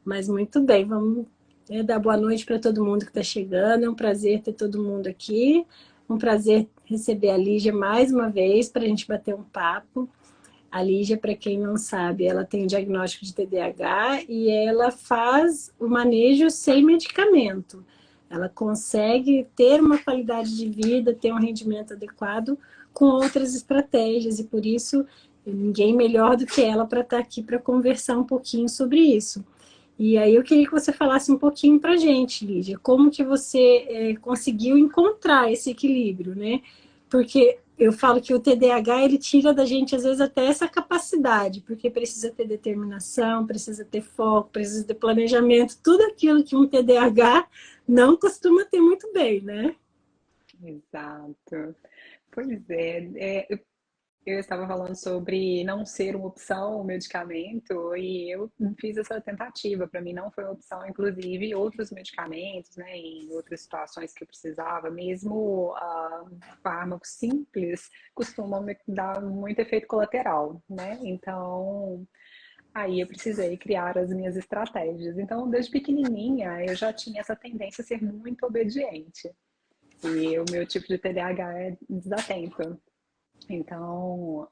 Mas muito bem, vamos dar boa noite para todo mundo que está chegando. É um prazer ter todo mundo aqui. Um prazer receber a Lígia mais uma vez para a gente bater um papo. A Lígia, para quem não sabe, ela tem o diagnóstico de TDAH e ela faz o manejo sem medicamento. Ela consegue ter uma qualidade de vida, ter um rendimento adequado com outras estratégias e por isso ninguém melhor do que ela para estar aqui para conversar um pouquinho sobre isso. E aí eu queria que você falasse um pouquinho para a gente, Lígia, como que você conseguiu encontrar esse equilíbrio, né? Porque eu falo que o TDAH, ele tira da gente, às vezes, até essa capacidade, porque precisa ter determinação, precisa ter foco, precisa ter planejamento, tudo aquilo que um TDAH não costuma ter muito bem, né? Exato. Pois eu estava falando sobre não ser uma opção o medicamento e eu fiz essa tentativa. Para mim não foi uma opção, inclusive outros medicamentos, né, em outras situações que eu precisava, mesmo fármacos simples costumam me dar muito efeito colateral, né? Então, aí eu precisei criar as minhas estratégias. Então, desde pequenininha, eu já tinha essa tendência a ser muito obediente. E o meu tipo de TDAH é desatento. Então,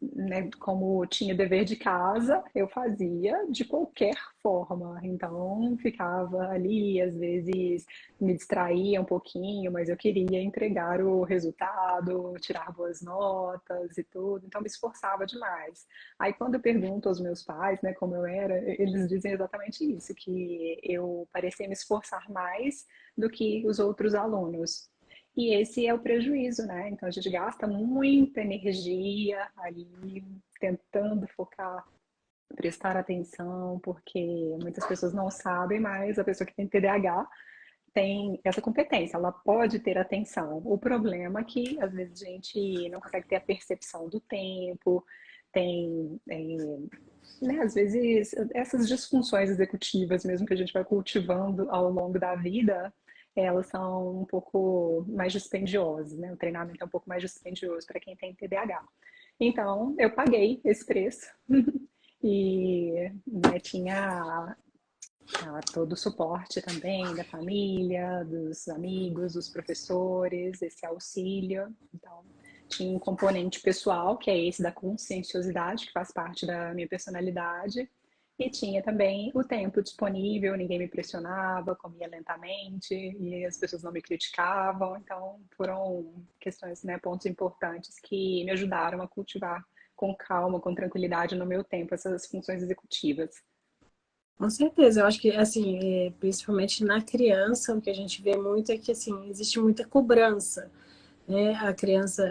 né, como tinha dever de casa, eu fazia de qualquer forma. Então, ficava ali, às vezes me distraía um pouquinho, mas eu queria entregar o resultado, tirar boas notas e tudo. Então, me esforçava demais. Aí, quando eu pergunto aos meus pais, né, como eu era, eles dizem exatamente isso, que eu parecia me esforçar mais do que os outros alunos. E esse é o prejuízo, né? Então a gente gasta muita energia ali tentando focar, prestar atenção, porque muitas pessoas não sabem, mas a pessoa que tem TDAH tem essa competência, ela pode ter atenção. O problema é que às vezes a gente não consegue ter a percepção do tempo, tem, né, às vezes essas disfunções executivas mesmo que a gente vai cultivando ao longo da vida, elas são um pouco mais dispendiosas, né? O treinamento é um pouco mais dispendioso para quem tem TDAH. Então, eu paguei esse preço e né, tinha todo o suporte também da família, dos amigos, dos professores, esse auxílio. Então, tinha um componente pessoal, que é esse da conscienciosidade, que faz parte da minha personalidade. E tinha também o tempo disponível, ninguém me pressionava, comia lentamente e as pessoas não me criticavam. Então, foram questões, né, pontos importantes que me ajudaram a cultivar com calma, com tranquilidade no meu tempo essas funções executivas. Com certeza, eu acho que, assim, principalmente na criança, o que a gente vê muito é que, assim, existe muita cobrança, né? A criança,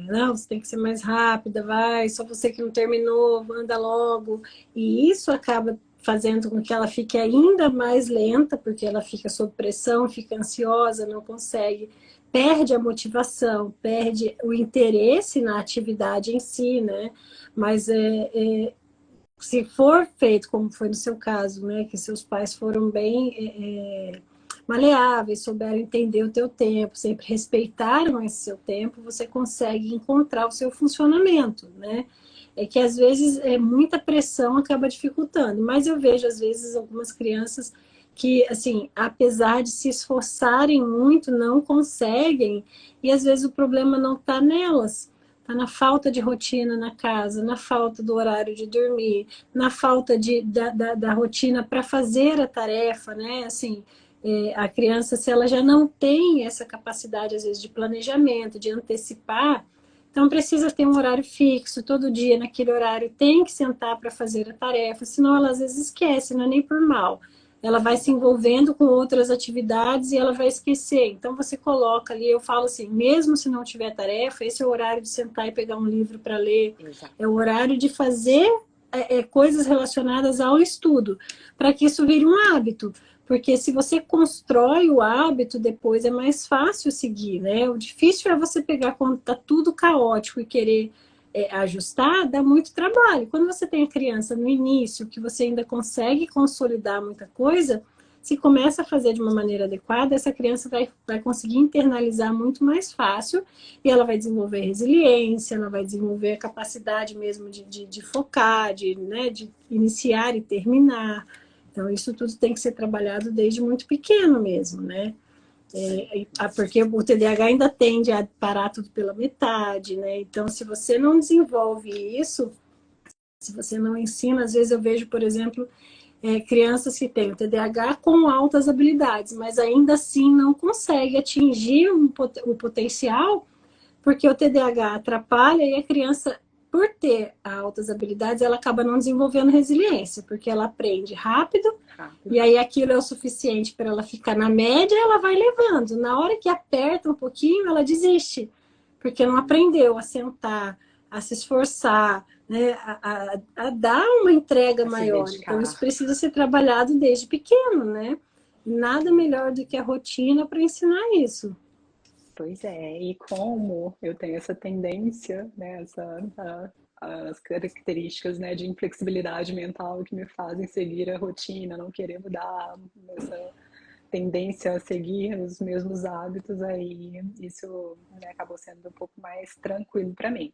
não, você tem que ser mais rápida, vai, só você que não terminou, anda logo. E isso acaba fazendo com que ela fique ainda mais lenta, porque ela fica sob pressão, fica ansiosa, não consegue, perde a motivação, perde o interesse na atividade em si, né? Mas se for feito, como foi no seu caso, né, que seus pais foram bem maleáveis, souberam entender o teu tempo, sempre respeitaram esse seu tempo, você consegue encontrar o seu funcionamento, né? É que às vezes muita pressão acaba dificultando, mas eu vejo às vezes algumas crianças que, assim, apesar de se esforçarem muito, não conseguem, e às vezes o problema não está nelas, está na falta de rotina na casa, na falta do horário de dormir, na falta da rotina para fazer a tarefa, né? Assim, a criança, se ela já não tem essa capacidade, às vezes, de planejamento, de antecipar, então precisa ter um horário fixo, todo dia naquele horário tem que sentar para fazer a tarefa, senão ela às vezes esquece, não é nem por mal. Ela vai se Exato. envolvendo com outras atividades e ela vai esquecer. Então você coloca ali, eu falo assim, mesmo se não tiver tarefa, esse é o horário de sentar e pegar um livro para ler, é o Exato. horário de fazer coisas relacionadas ao estudo, para que isso vire um hábito. Porque se você constrói o hábito, depois é mais fácil seguir, né? O difícil é você pegar quando está tudo caótico e querer ajustar, dá muito trabalho. Quando você tem a criança no início, que você ainda consegue consolidar muita coisa, se começa a fazer de uma maneira adequada, essa criança vai conseguir internalizar muito mais fácil e ela vai desenvolver resiliência, ela vai desenvolver a capacidade mesmo de focar, né, de iniciar e terminar. Então, isso tudo tem que ser trabalhado desde muito pequeno mesmo, né? Porque o TDAH ainda tende a parar tudo pela metade, né? Então, se você não desenvolve isso, se você não ensina, às vezes eu vejo, por exemplo, crianças que têm o TDAH com altas habilidades, mas ainda assim não consegue atingir o potencial, porque o TDAH atrapalha e a criança, por ter altas habilidades, ela acaba não desenvolvendo resiliência, porque ela aprende rápido, e aí aquilo é o suficiente para ela ficar na média, ela vai levando. Na hora que aperta um pouquinho, ela desiste, porque não aprendeu a sentar, a se esforçar, né, a dar uma entrega maior. Então, isso precisa ser trabalhado desde pequeno, né? Nada melhor do que a rotina para ensinar isso. Pois é, e como eu tenho essa tendência, né, as características, né, de inflexibilidade mental que me fazem seguir a rotina, não querer mudar, essa tendência a seguir os mesmos hábitos, aí isso, né, acabou sendo um pouco mais tranquilo para mim.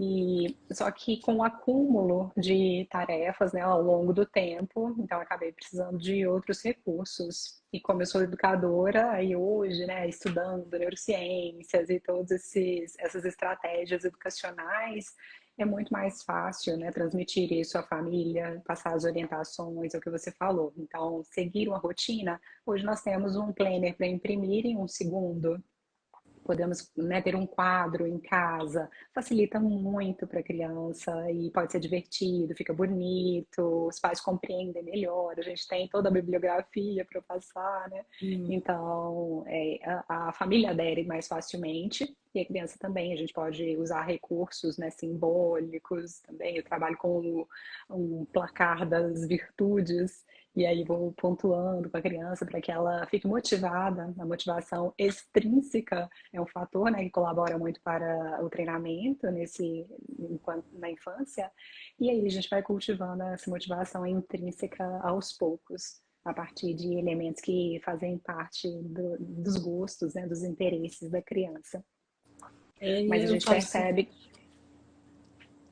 E só que com o acúmulo de tarefas, né, ao longo do tempo, então eu acabei precisando de outros recursos. E como eu sou educadora, aí hoje, né, estudando neurociências e todas essas estratégias educacionais, é muito mais fácil, né, transmitir isso à família, passar as orientações, é o que você falou. Então, seguir uma rotina. Hoje nós temos um planner para imprimir em um segundo. Podemos, né, ter um quadro em casa, facilita muito para a criança e pode ser divertido, fica bonito, os pais compreendem melhor, a gente tem toda a bibliografia para passar, né? Então, a família adere mais facilmente e a criança também. A gente pode usar recursos, né, simbólicos também. Eu trabalho com um placar das virtudes. E aí vou pontuando com a criança para que ela fique motivada. A motivação extrínseca é um fator, né, que colabora muito para o treinamento na infância. E aí a gente vai cultivando essa motivação intrínseca aos poucos, a partir de elementos que fazem parte dos gostos, né, dos interesses da criança. Mas a Eu gente falo assim, percebe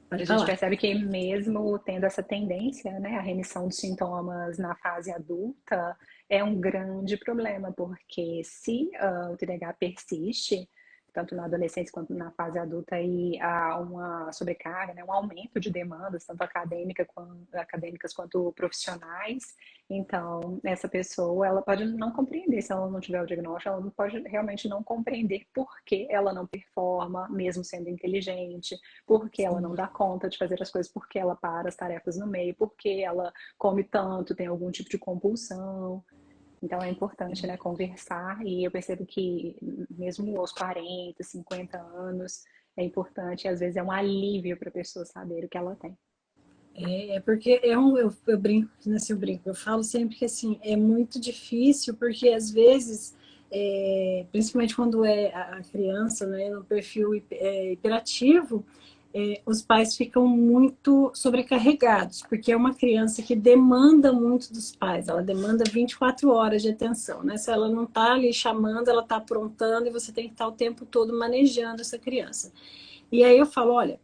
pode a gente falar. percebe que mesmo tendo essa tendência, né, a remissão dos sintomas na fase adulta é um grande problema, porque se o TDAH persiste, tanto na adolescência quanto na fase adulta, e há uma sobrecarga, né, um aumento de demandas, tanto acadêmicas quanto profissionais, então essa pessoa ela pode não compreender, se ela não tiver o diagnóstico, ela pode realmente não compreender por que ela não performa, mesmo sendo inteligente, porque ela não dá conta de fazer as coisas, porque ela para as tarefas no meio, porque ela come tanto, tem algum tipo de compulsão. Então é importante, né, conversar, e eu percebo que mesmo aos 40, 50 anos, é importante, e às vezes é um alívio para a pessoa saber o que ela tem. Porque eu brinco, nesse eu falo sempre que assim, é muito difícil, porque às vezes, principalmente quando é a criança, né, no perfil hiperativo, os pais ficam muito sobrecarregados, porque é uma criança que demanda muito dos pais, ela demanda 24 horas de atenção, né? Se ela não está ali chamando, ela está aprontando e você tem que estar o tempo todo manejando essa criança. E aí eu falo, olha,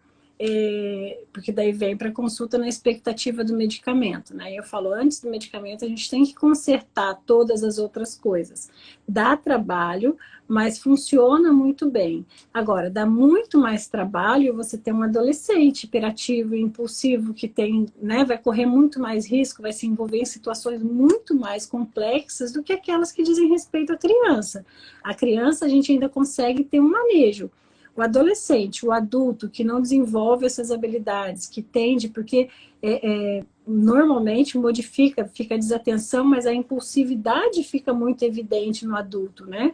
porque daí vem para consulta na expectativa do medicamento, né? Eu falo, antes do medicamento a gente tem que consertar todas as outras coisas. Dá trabalho, mas funciona muito bem. Agora, dá muito mais trabalho você ter um adolescente hiperativo e impulsivo que tem, né, vai correr muito mais risco, vai se envolver em situações muito mais complexas do que aquelas que dizem respeito à criança. A criança a gente ainda consegue ter um manejo. O adolescente, o adulto que não desenvolve essas habilidades, que tende, porque normalmente modifica, fica a desatenção, mas a impulsividade fica muito evidente no adulto, né?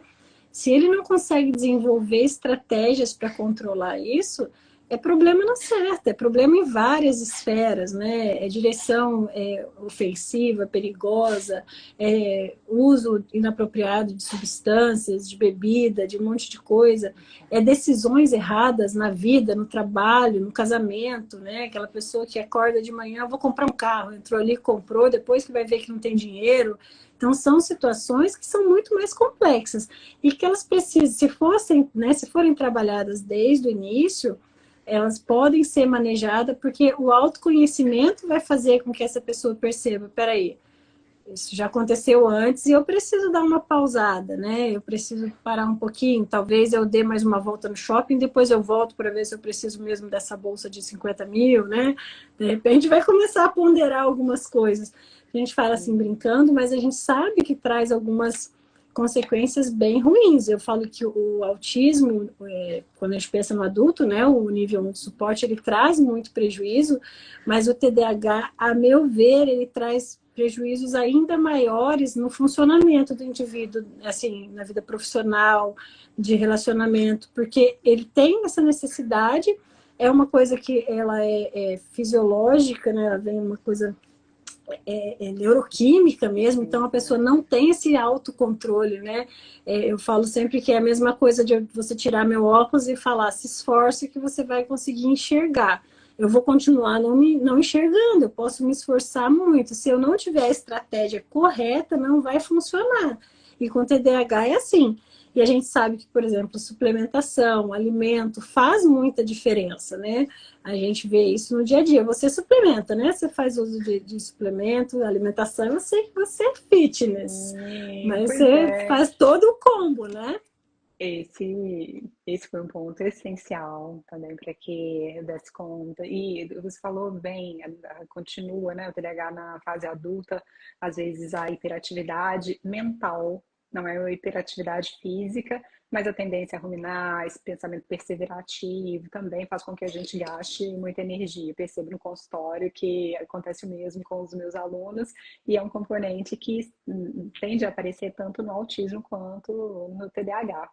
Se ele não consegue desenvolver estratégias para controlar isso, é problema na certa, é problema em várias esferas, né? É direção ofensiva, perigosa, uso inapropriado de substâncias, de bebida, de um monte de coisa, decisões erradas na vida, no trabalho, no casamento, né? Aquela pessoa que acorda de manhã, vou comprar um carro, entrou ali, comprou, depois que vai ver que não tem dinheiro. Então, são situações que são muito mais complexas e que elas precisam, se forem trabalhadas desde o início, elas podem ser manejadas, porque o autoconhecimento vai fazer com que essa pessoa perceba, peraí, isso já aconteceu antes e eu preciso dar uma pausada, né? Eu preciso parar um pouquinho. Talvez eu dê mais uma volta no shopping, depois eu volto para ver se eu preciso mesmo dessa bolsa de 50 mil, né? De repente vai começar a ponderar algumas coisas. A gente fala assim brincando, mas a gente sabe que traz algumas consequências bem ruins. Eu falo que o autismo, quando a gente pensa no adulto, né, o nível 1 de suporte, ele traz muito prejuízo, mas o TDAH, a meu ver, ele traz prejuízos ainda maiores no funcionamento do indivíduo, assim, na vida profissional, de relacionamento, porque ele tem essa necessidade, é uma coisa que ela é fisiológica, né, ela vem uma coisa neuroquímica mesmo, então a pessoa não tem esse autocontrole, né? Eu falo sempre que é a mesma coisa de você tirar meu óculos e falar, se esforce que você vai conseguir enxergar. Eu vou continuar não enxergando, eu posso me esforçar muito. Se eu não tiver a estratégia correta, não vai funcionar. E com TDAH é assim. E a gente sabe que, por exemplo, suplementação, alimento, faz muita diferença, né? A gente vê isso no dia a dia. Você suplementa, né? Você faz uso de suplemento, alimentação, eu sei que você é fitness. Mas Pois você é. faz todo o combo, né? Esse foi um ponto essencial também para que eu desse conta. E você falou bem, continua, né, o TDAH na fase adulta, às vezes a hiperatividade mental, não é a hiperatividade física, mas a tendência a ruminar, esse pensamento perseverativo também faz com que a gente gaste muita energia. Eu percebo no consultório que acontece o mesmo com os meus alunos e é um componente que tende a aparecer tanto no autismo quanto no TDAH.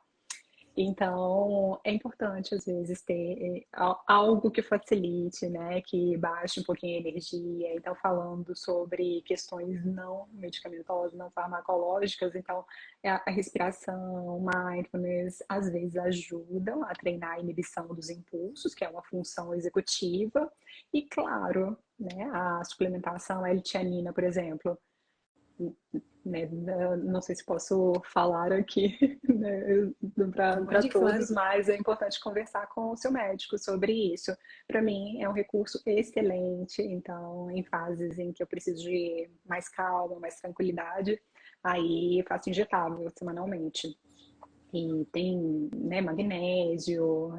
Então, é importante, às vezes, ter algo que facilite, né? Que baixe um pouquinho a energia. Então, falando sobre questões não medicamentosas, não farmacológicas, então, a respiração, mindfulness, às vezes ajudam a treinar a inibição dos impulsos, que é uma função executiva. E, claro, né? A suplementação, a L-tianina, por exemplo, né, não sei se posso falar aqui, né, para Pode, claro. todos, mas é importante conversar com o seu médico sobre isso. Para mim é um recurso excelente, então em fases em que eu preciso de mais calma, mais tranquilidade, aí eu faço injetável semanalmente. E tem, né, magnésio,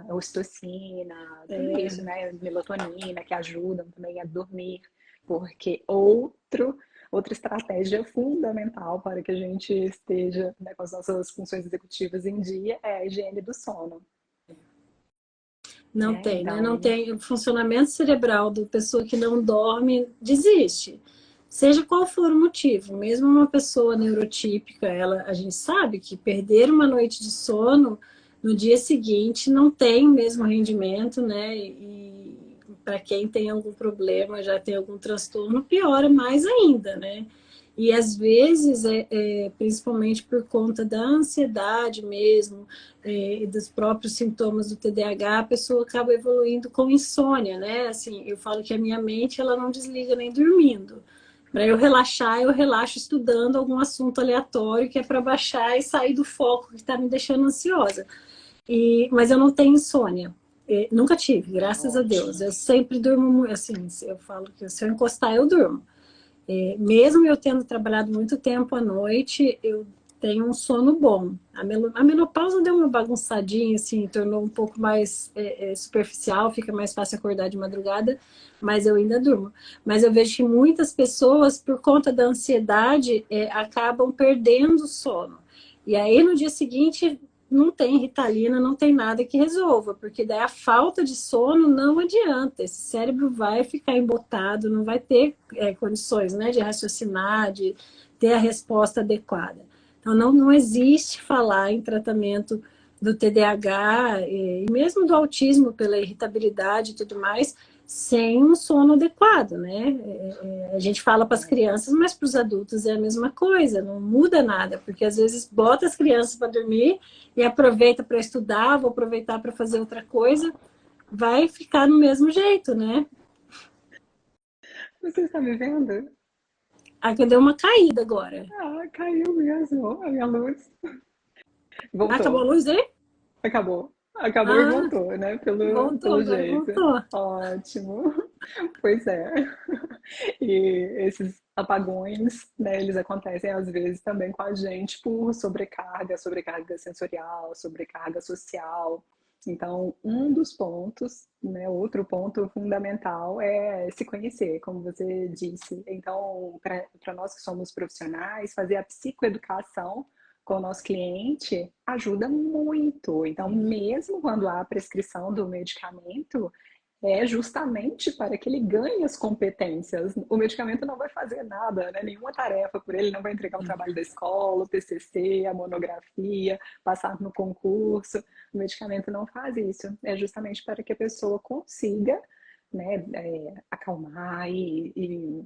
a ocitocina, tudo isso, né, melatonina, que ajudam também a dormir, porque outra estratégia fundamental para que a gente esteja, né, com as nossas funções executivas em dia é a higiene do sono, Não né? tem, né? Não Então, tem. O funcionamento cerebral da pessoa que não dorme desiste. Seja qual for o motivo, mesmo uma pessoa neurotípica, a gente sabe que perder uma noite de sono no dia seguinte não tem o mesmo rendimento, né? E para quem tem algum problema, já tem algum transtorno, piora mais ainda, né? E às vezes, principalmente por conta da ansiedade mesmo, e dos próprios sintomas do TDAH, a pessoa acaba evoluindo com insônia, né? Assim, eu falo que a minha mente, ela não desliga nem dormindo. Para eu relaxar, eu relaxo estudando algum assunto aleatório que é para baixar e sair do foco que está me deixando ansiosa. Mas eu não tenho insônia. Nunca tive, graças a Deus. ótimo. Eu sempre durmo, assim, eu falo que se eu encostar, eu durmo. Mesmo eu tendo trabalhado muito tempo à noite, eu tenho um sono bom. A menopausa deu uma bagunçadinha, assim, tornou um pouco mais superficial, fica mais fácil acordar de madrugada, mas eu ainda durmo. Mas eu vejo que muitas pessoas, por conta da ansiedade, acabam perdendo o sono. E aí, no dia seguinte, não tem Ritalina, não tem nada que resolva, porque daí a falta de sono não adianta. Esse cérebro vai ficar embotado, não vai ter condições, né, de raciocinar, de ter a resposta adequada. Então, não existe falar em tratamento do TDAH e mesmo do autismo pela irritabilidade e tudo mais, sem um sono adequado, né? A gente fala para as crianças, mas para os adultos é a mesma coisa, não muda nada, porque às vezes bota as crianças para dormir e aproveita para estudar, vou aproveitar para fazer outra coisa, vai ficar no mesmo jeito, né? Você está me vendo? Aqui deu uma caída agora. Ah, caiu mesmo a minha luz. Acabou a Voltou. luz aí? Acabou. Acabou e Ah, voltou, né? voltou, Pelo agora jeito. voltou. Ótimo. Pois é. E esses apagões, né, eles acontecem às vezes também com a gente por sobrecarga, sobrecarga sensorial, sobrecarga social. Então, um dos pontos, né, outro ponto fundamental é se conhecer, como você disse. Então, para nós que somos profissionais, fazer a psicoeducação com o nosso cliente ajuda muito. Então, mesmo quando há prescrição do medicamento, é justamente para que ele ganhe as competências. O medicamento não vai fazer nada, né? Nenhuma tarefa por ele, não vai entregar o trabalho da escola, o TCC, a monografia, passar no concurso. O medicamento não faz isso. É justamente para que a pessoa consiga, né, acalmar e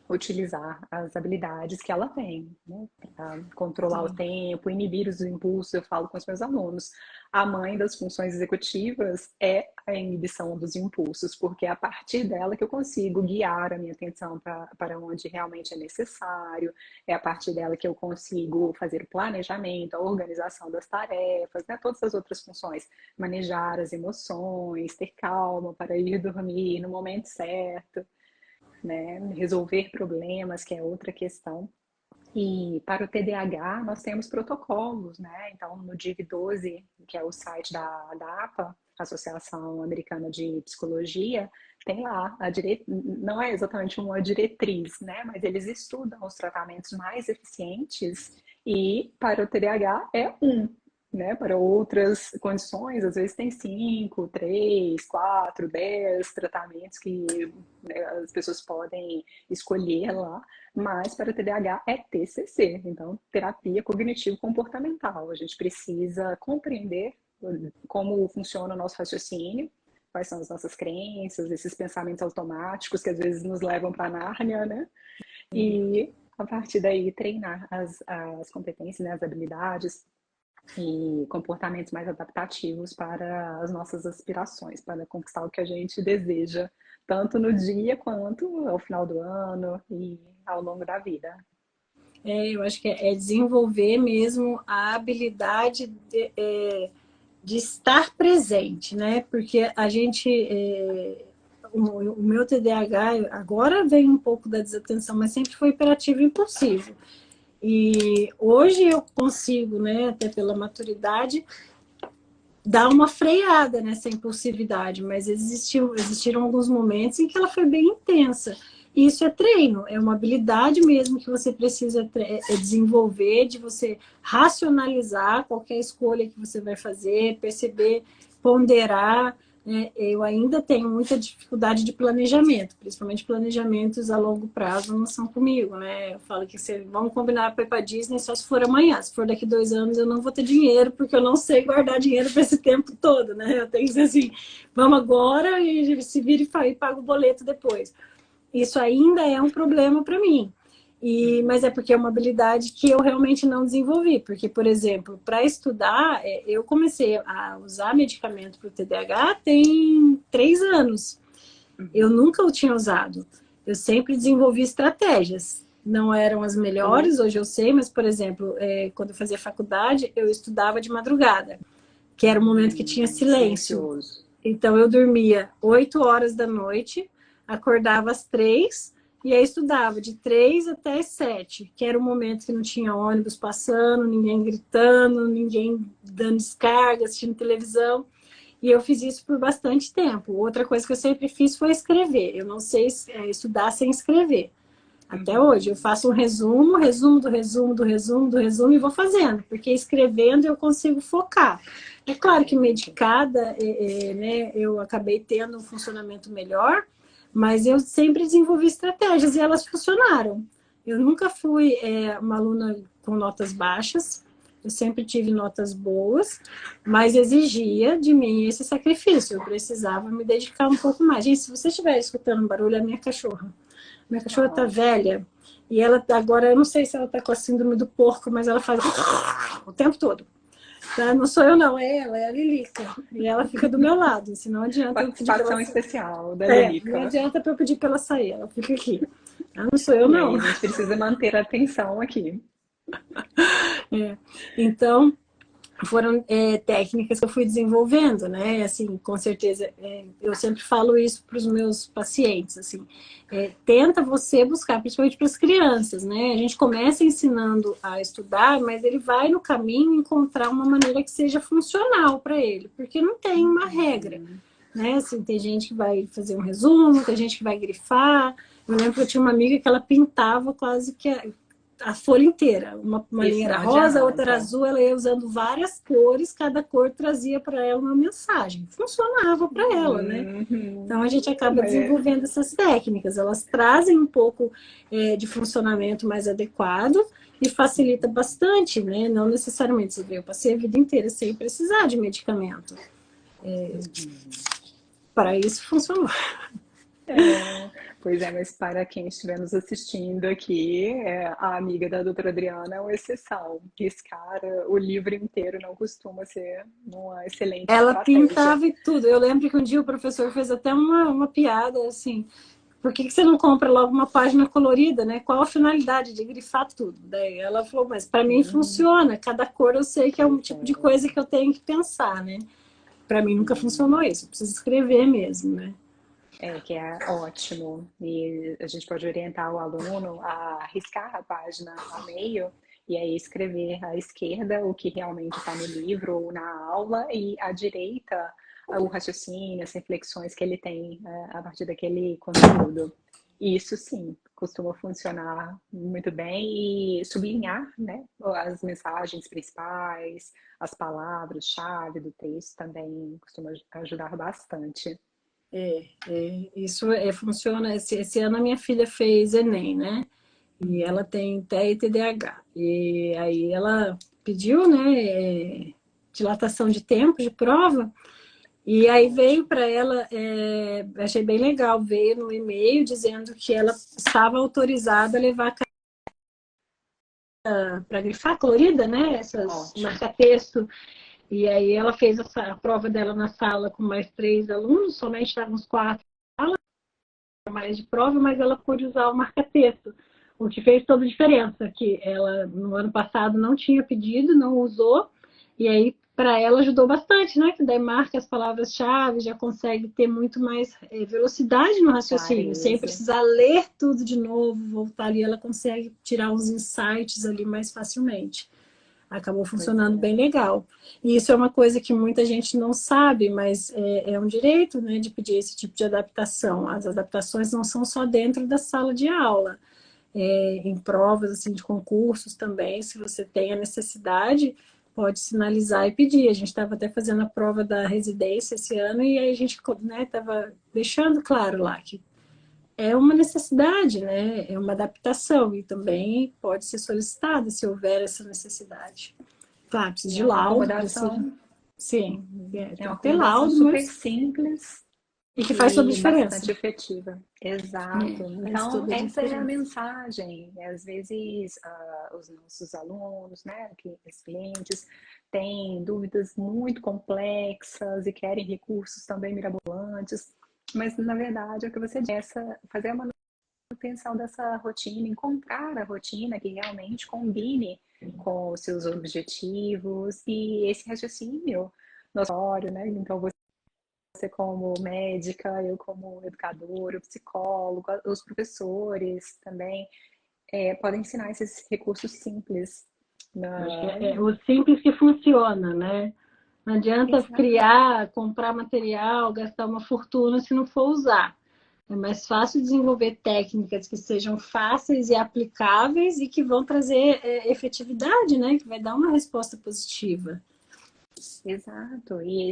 utilizar as habilidades que ela tem, né, para controlar o Sim. tempo, inibir os impulsos. Eu falo com os meus alunos, a mãe das funções executivas é a inibição dos impulsos, porque é a partir dela que eu consigo guiar a minha atenção para onde realmente é necessário, é a partir dela que eu consigo fazer o planejamento, a organização das tarefas, né, todas as outras funções, manejar as emoções, ter calma para ir dormir no momento certo, né? Resolver problemas, que é outra questão. E para o TDAH, nós temos protocolos, né? Então, no DIV-12, que é o site da APA, Associação Americana de Psicologia, tem lá não é exatamente uma diretriz, né? Mas eles estudam os tratamentos mais eficientes e para o TDAH é um, né? Para outras condições, às vezes tem 5, 3, 4, 10 tratamentos que, né, as pessoas podem escolher lá, mas para TDAH é TCC, então terapia cognitivo-comportamental. A gente precisa compreender como funciona o nosso raciocínio, quais são as nossas crenças, esses pensamentos automáticos que às vezes nos levam para a Nárnia, né? E a partir daí treinar as competências, né, as habilidades e comportamentos mais adaptativos para as nossas aspirações, para conquistar o que a gente deseja, tanto no dia quanto ao final do ano e ao longo da vida. Eu acho que é desenvolver mesmo a habilidade de estar presente, né? Porque a gente, o meu TDAH agora vem um pouco da desatenção, mas sempre foi hiperativo e impulsivo. E hoje eu consigo, né, até pela maturidade, dar uma freada nessa impulsividade, mas existiram alguns momentos em que ela foi bem intensa. E isso é treino, é uma habilidade mesmo que você precisa desenvolver, de você racionalizar qualquer escolha que você vai fazer, perceber, ponderar. Né? Eu ainda tenho muita dificuldade de planejamento, principalmente planejamentos a longo prazo não são comigo, né? Eu falo que vamos combinar para ir para Disney só se for amanhã, se for daqui 2 anos eu não vou ter dinheiro, porque eu não sei guardar dinheiro para esse tempo todo, né? Eu tenho que dizer assim, vamos agora e se vira e paga o boleto depois. Isso ainda é um problema para mim. Mas é porque é uma habilidade que eu realmente não desenvolvi. Porque, por exemplo, para estudar, eu comecei a usar medicamento para o TDAH tem 3 anos. Eu Uhum. nunca o tinha usado. Eu sempre desenvolvi estratégias. Não eram as melhores, hoje eu sei, mas, por exemplo, quando eu fazia faculdade, eu estudava de madrugada, que era o momento que tinha silêncio. Silencioso. Então eu dormia 8 horas da noite, acordava às 3 e aí estudava de 3 até as 7, que era o momento que não tinha ônibus passando, ninguém gritando, ninguém dando descarga, assistindo televisão. E eu fiz isso por bastante tempo. Outra coisa que eu sempre fiz foi escrever. Eu não sei estudar sem escrever. Até hoje, eu Uhum. faço um resumo, resumo do resumo, do resumo, do resumo e vou fazendo, porque escrevendo eu consigo focar. É claro que Certo. medicada, né, eu acabei tendo um funcionamento melhor, mas eu sempre desenvolvi estratégias e elas funcionaram. Eu nunca fui uma aluna com notas baixas, eu sempre tive notas boas, mas exigia de mim esse sacrifício. Eu precisava me dedicar um pouco mais. Gente, se você estiver escutando um barulho, é a minha cachorra. Minha cachorra tá Oh, velha e ela agora, eu não sei se ela tá com a síndrome do porco, mas ela faz o tempo todo. Tá? Não sou eu não, é ela, é a Lilica. E ela fica do meu lado, se não adianta eu pedir pra ela participação sair. especial da Não Lilica. adianta pra eu pedir pra ela sair, ela fica aqui. Não sou eu E não. aí, a gente precisa manter a atenção aqui. É. Então, foram técnicas que eu fui desenvolvendo, né? Assim, com certeza, eu sempre falo isso para os meus pacientes, assim, tenta você buscar, principalmente para as crianças, né? A gente começa ensinando a estudar, mas ele vai no caminho encontrar uma maneira que seja funcional para ele, porque não tem uma regra, né? Assim, tem gente que vai fazer um resumo, tem gente que vai grifar. Eu lembro que eu tinha uma amiga que ela pintava quase que a folha inteira. Uma Isso linha era não rosa, outra era adianta. azul, ela ia usando várias cores, cada cor trazia para ela uma mensagem. Funcionava para ela, né? Uhum. Então a gente acaba Mas, desenvolvendo essas técnicas. Elas trazem um pouco de funcionamento mais adequado e facilita bastante, né? Não necessariamente você vê, eu passei a vida inteira sem precisar de medicamento. Para isso funcionou. é, pois é, mas para quem estiver nos assistindo aqui, a amiga da doutora Adriana é uma exceção. Riscar o livro inteiro não costuma ser uma excelente Ela estratégia. pintava e tudo. Eu lembro que um dia o professor fez até uma piada assim. Por que você não compra logo uma página colorida, né? Qual a finalidade de grifar tudo? Daí ela falou, mas para mim Uhum, funciona. Cada cor eu sei que é um pois tipo de é. coisa que eu tenho que pensar, né? Para mim nunca funcionou Hum. isso. Eu preciso escrever mesmo, né? É, que é ótimo. E a gente pode orientar o aluno a riscar a página ao meio e aí escrever à esquerda o que realmente está no livro ou na aula e à direita o raciocínio, as reflexões que ele tem a partir daquele conteúdo. E isso sim costuma funcionar muito bem e sublinhar, né, as mensagens principais, as palavras-chave do texto também costuma ajudar bastante. Isso funciona. Esse ano a minha filha fez Enem, né? E ela tem TEA e TDAH. E aí ela pediu, né, dilatação de tempo de prova. E aí veio Ótimo. para ela, achei bem legal, veio no e-mail dizendo que ela estava autorizada a levar para grifar colorida, né? Essas Ótimo. marca-texto. E aí ela fez a prova dela na sala com mais 3 alunos, somente estávamos 4 mais de prova, mas ela pôde usar o marca-texto, o que fez toda a diferença, que ela no ano passado não tinha pedido, não usou, e aí para ela ajudou bastante, né? Que daí marca as palavras-chave, já consegue ter muito mais velocidade no raciocínio, sem Clareza. precisar ler tudo de novo, voltar ali, ela consegue tirar uns insights ali mais facilmente. Acabou Pois funcionando é. bem legal. E isso é uma coisa que muita gente não sabe, mas é um direito, né, de pedir esse tipo de adaptação. As adaptações não são só dentro da sala de aula. Em provas assim, de concursos também, se você tem a necessidade, pode sinalizar e pedir. A gente estava até fazendo a prova da residência esse ano e aí a gente estava deixando claro lá que é uma necessidade, né? É uma adaptação e também pode ser solicitada se houver essa necessidade. Claro, precisa E de é uma laudo, precisa. acomodação, Sim, é tem uma que ter acomodação laudo, super mas. simples E que faz toda a e diferença. bastante efetiva. Exato. Faz Então, toda a essa é a diferença. mensagem. Às vezes, os nossos alunos, né, os clientes, têm dúvidas muito complexas e querem recursos também mirabolantes, mas, na verdade, é o que você disse, fazer a manutenção dessa rotina, encontrar a rotina que realmente combine com os seus objetivos e esse raciocínio notório, né? Então, você como médica, eu como educadora, psicólogo, os professores também podem ensinar esses recursos simples. Acho que Na... é o simples que funciona, né? Não adianta Exato, criar, comprar material, gastar uma fortuna se não for usar. É mais fácil desenvolver técnicas que sejam fáceis e aplicáveis e que vão trazer efetividade, né? Que vai dar uma resposta positiva. exato. E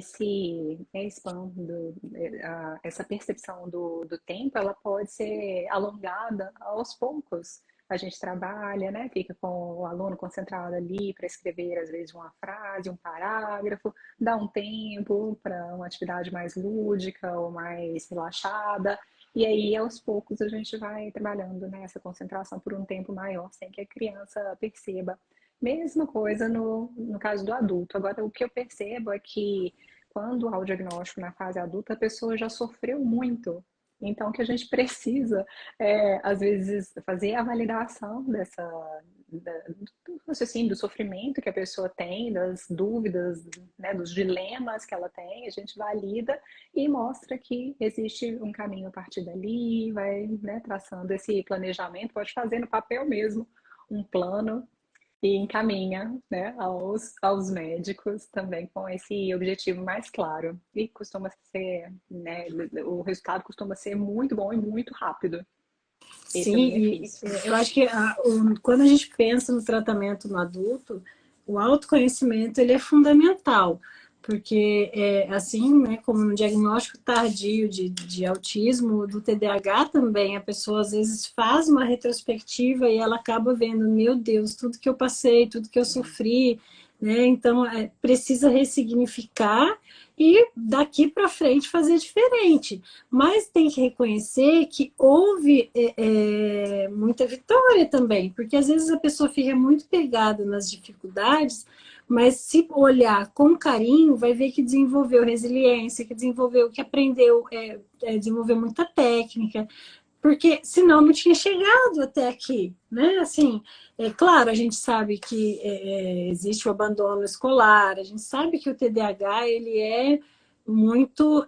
essa percepção do tempo, ela pode ser alongada aos poucos. A gente trabalha, né? Fica com o aluno concentrado ali para escrever, às vezes, uma frase, um parágrafo, dá um tempo para uma atividade mais lúdica ou mais relaxada. E aí, aos poucos, a gente vai trabalhando nessa concentração por um tempo maior, sem que a criança perceba. Mesma coisa no caso do adulto. Agora, o que eu percebo é que quando há o diagnóstico na fase adulta, a pessoa já sofreu muito Então, que a gente precisa, às vezes, fazer a validação do raciocínio, do sofrimento que a pessoa tem, das dúvidas, né, dos dilemas que ela tem, a gente valida e mostra que existe um caminho a partir dali, vai, né, traçando esse planejamento, pode fazer no papel mesmo um plano e encaminha, né, aos médicos também com esse objetivo mais claro. E costuma ser, né, o resultado costuma ser muito bom e muito rápido. Esse é o Sim, e benefício. eu acho que quando a gente pensa no tratamento no adulto, o autoconhecimento ele é fundamental, porque assim, né, como no diagnóstico tardio de autismo, do TDAH também, a pessoa às vezes faz uma retrospectiva e ela acaba vendo, meu Deus, tudo que eu passei, tudo que eu sofri, né? Então, precisa ressignificar e daqui para frente fazer diferente. Mas tem que reconhecer que houve muita vitória também, porque às vezes a pessoa fica muito pegada nas dificuldades, mas se olhar com carinho, vai ver que desenvolveu resiliência, que desenvolveu, que aprendeu, desenvolveu muita técnica, porque senão não tinha chegado até aqui, né? Assim, é claro, a gente sabe que existe o abandono escolar, a gente sabe que o TDAH ele é muito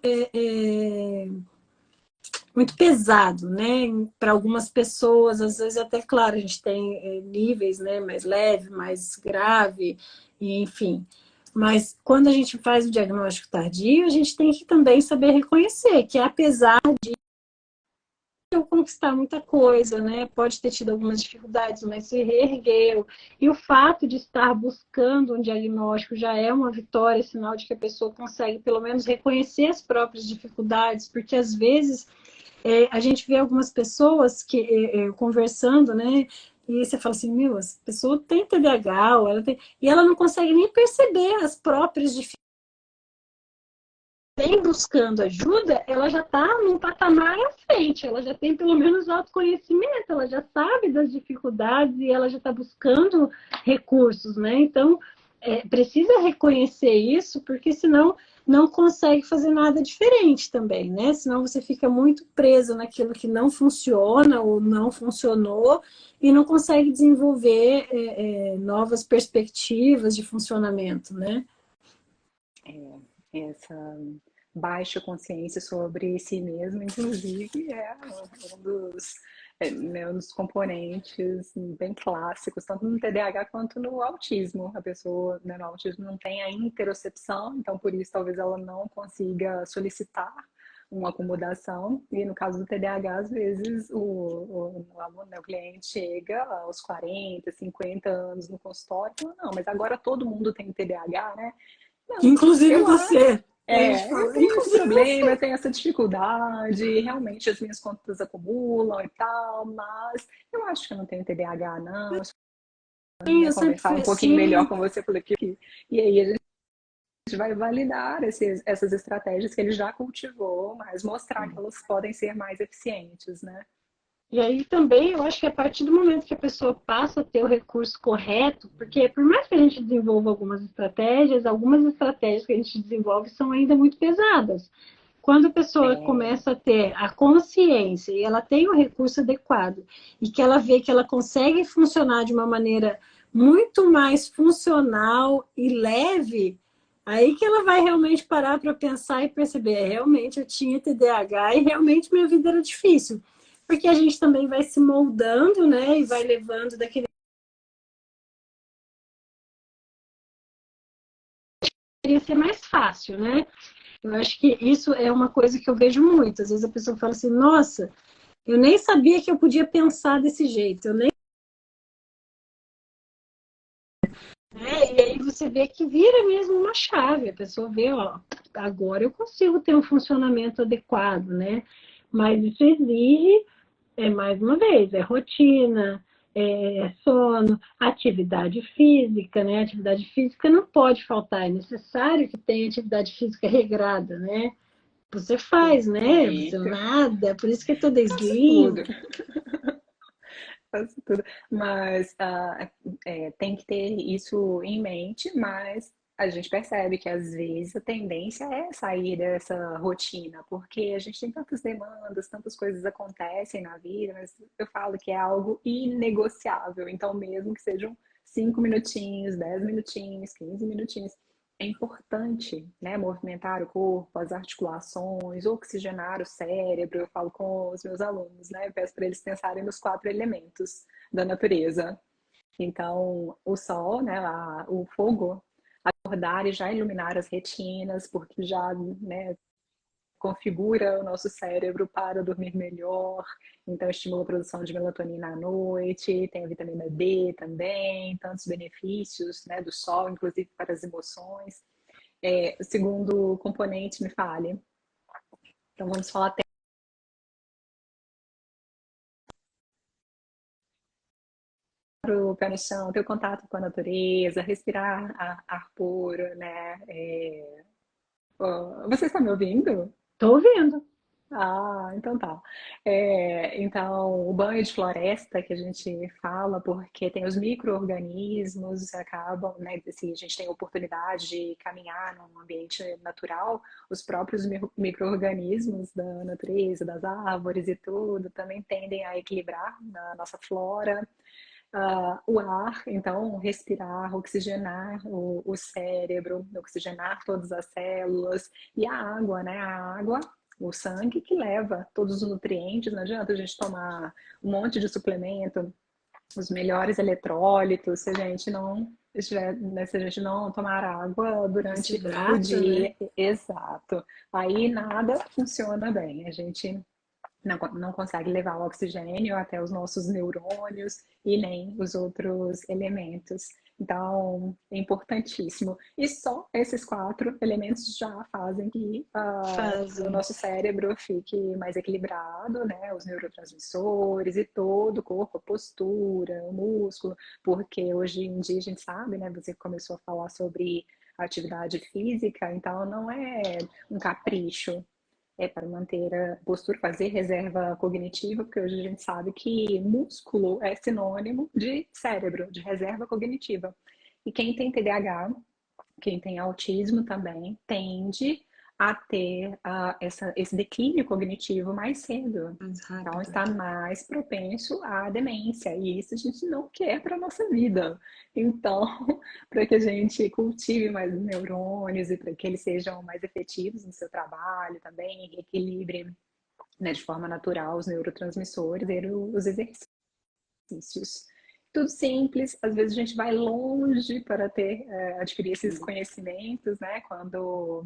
muito pesado, né? Para algumas pessoas, às vezes até claro, a gente tem níveis, né? Mais leve, mais grave, e, enfim. Mas quando a gente faz o diagnóstico tardio, a gente tem que também saber reconhecer que apesar de conquistar muita coisa, né? Pode ter tido algumas dificuldades, mas se reergueu. E o fato de estar buscando um diagnóstico já é uma vitória, sinal de que a pessoa consegue pelo menos reconhecer as próprias dificuldades, porque às vezes a gente vê algumas pessoas que conversando, né? E você fala assim, meu, essa pessoa tem TDAH, ou ela tem... e ela não consegue nem perceber as próprias dificuldades. Vem buscando ajuda, ela já está num patamar à frente, ela já tem pelo menos autoconhecimento, ela já sabe das dificuldades e ela já está buscando recursos, né? Então, precisa reconhecer isso, porque senão não consegue fazer nada diferente também, né? Senão você fica muito preso naquilo que não funciona ou não funcionou e não consegue desenvolver novas perspectivas de funcionamento, né? Essa baixa consciência sobre si mesmo, inclusive, é né, um dos componentes bem clássicos, tanto no TDAH quanto no autismo. A pessoa, né, no autismo não tem a interocepção, então por isso talvez ela não consiga solicitar uma acomodação, e no caso do TDAH, às vezes o aluno, né, o cliente chega aos 40, 50 anos no consultório e fala, não, mas agora todo mundo tem TDAH, né? Não, Inclusive eu acho. você. A gente Eu fala, tenho esse inclusive problema, eu você. tenho essa dificuldade, realmente as minhas contas acumulam e tal, mas eu acho que eu não tenho TDAH, não. Eu só Sim, ia eu sempre conversar fui um pouquinho melhor assim. com você, falei que. E aí a gente vai validar essas estratégias que ele já cultivou, mas mostrar que elas podem ser mais eficientes, né? E aí também eu acho que a partir do momento que a pessoa passa a ter o recurso correto, porque por mais que a gente desenvolva algumas estratégias que a gente desenvolve são ainda muito pesadas. Quando a pessoa É, começa a ter a consciência e ela tem o recurso adequado e que ela vê que ela consegue funcionar de uma maneira muito mais funcional e leve, aí que ela vai realmente parar para pensar e perceber, realmente eu tinha TDAH e realmente minha vida era difícil. Porque a gente também vai se moldando, né, e vai levando daquele queria ser mais fácil, né? Eu acho que isso é uma coisa que eu vejo muito. Às vezes a pessoa fala assim, nossa, eu nem sabia que eu podia pensar desse jeito, eu nem. E aí você vê que vira mesmo uma chave, a pessoa vê, ó, agora eu consigo ter um funcionamento adequado, né? Mas isso exige, mais uma vez, rotina, sono, atividade física, né? Atividade física não pode faltar, é necessário que tenha atividade física regrada, né? Você faz, né? Você perfeito. nada, por isso que é toda Faço slim. tudo. Mas tem que ter isso em mente, mas a gente percebe que às vezes a tendência é sair dessa rotina, porque a gente tem tantas demandas, tantas coisas acontecem na vida, mas eu falo que é algo inegociável. Então, mesmo que sejam 5 minutinhos, 10 minutinhos, 15 minutinhos, é importante, né, movimentar o corpo, as articulações, oxigenar o cérebro. Eu falo com os meus alunos, né, eu peço para eles pensarem nos 4 elementos da natureza. Então, o sol, né, o fogo, acordar e já iluminar as retinas, porque já, né, configura o nosso cérebro para dormir melhor, então estimula a produção de melatonina à noite, tem a vitamina D também, tantos benefícios, né, do sol, inclusive para as emoções. O segundo componente, me fale. Então vamos falar o pé no chão, ter o contato com a natureza, respirar ar puro, né? Você está me ouvindo? Tô ouvindo. Ah, então tá. Então, o banho de floresta que a gente fala, porque tem os micro-organismos, acabam, né? Se a gente tem a oportunidade de caminhar num ambiente natural, os próprios micro-organismos da natureza, das árvores e tudo, também tendem a equilibrar a nossa flora. O ar, então, respirar, oxigenar o cérebro, oxigenar todas as células, e a água, né? A água, o sangue que leva todos os nutrientes, não adianta a gente tomar um monte de suplemento, os melhores eletrólitos, se a gente não estiver, né, se a gente não tomar água Se durante o hidrata, né? dia, exato. Aí nada funciona bem. A gente não consegue levar o oxigênio até os nossos neurônios e nem os outros elementos. Então, é importantíssimo. E só esses 4 elementos já fazem que o Fazem. nosso cérebro fique mais equilibrado, né? Os neurotransmissores e todo o corpo, a postura, o músculo, porque hoje em dia a gente sabe, né? Você começou a falar sobre atividade física, então não é um capricho, para manter a postura, fazer reserva cognitiva, porque hoje a gente sabe que músculo é sinônimo de cérebro, de reserva cognitiva. E quem tem TDAH, quem tem autismo também, tende a ter esse declínio cognitivo mais cedo. Mais Então, rápido. está mais propenso à demência. E isso a gente não quer para a nossa vida. Então, para que a gente cultive mais neurônios e para que eles sejam mais efetivos no seu trabalho também, equilibre, né, de forma natural os neurotransmissores e os exercícios. Tudo simples, às vezes a gente vai longe para adquirir esses conhecimentos, né? Quando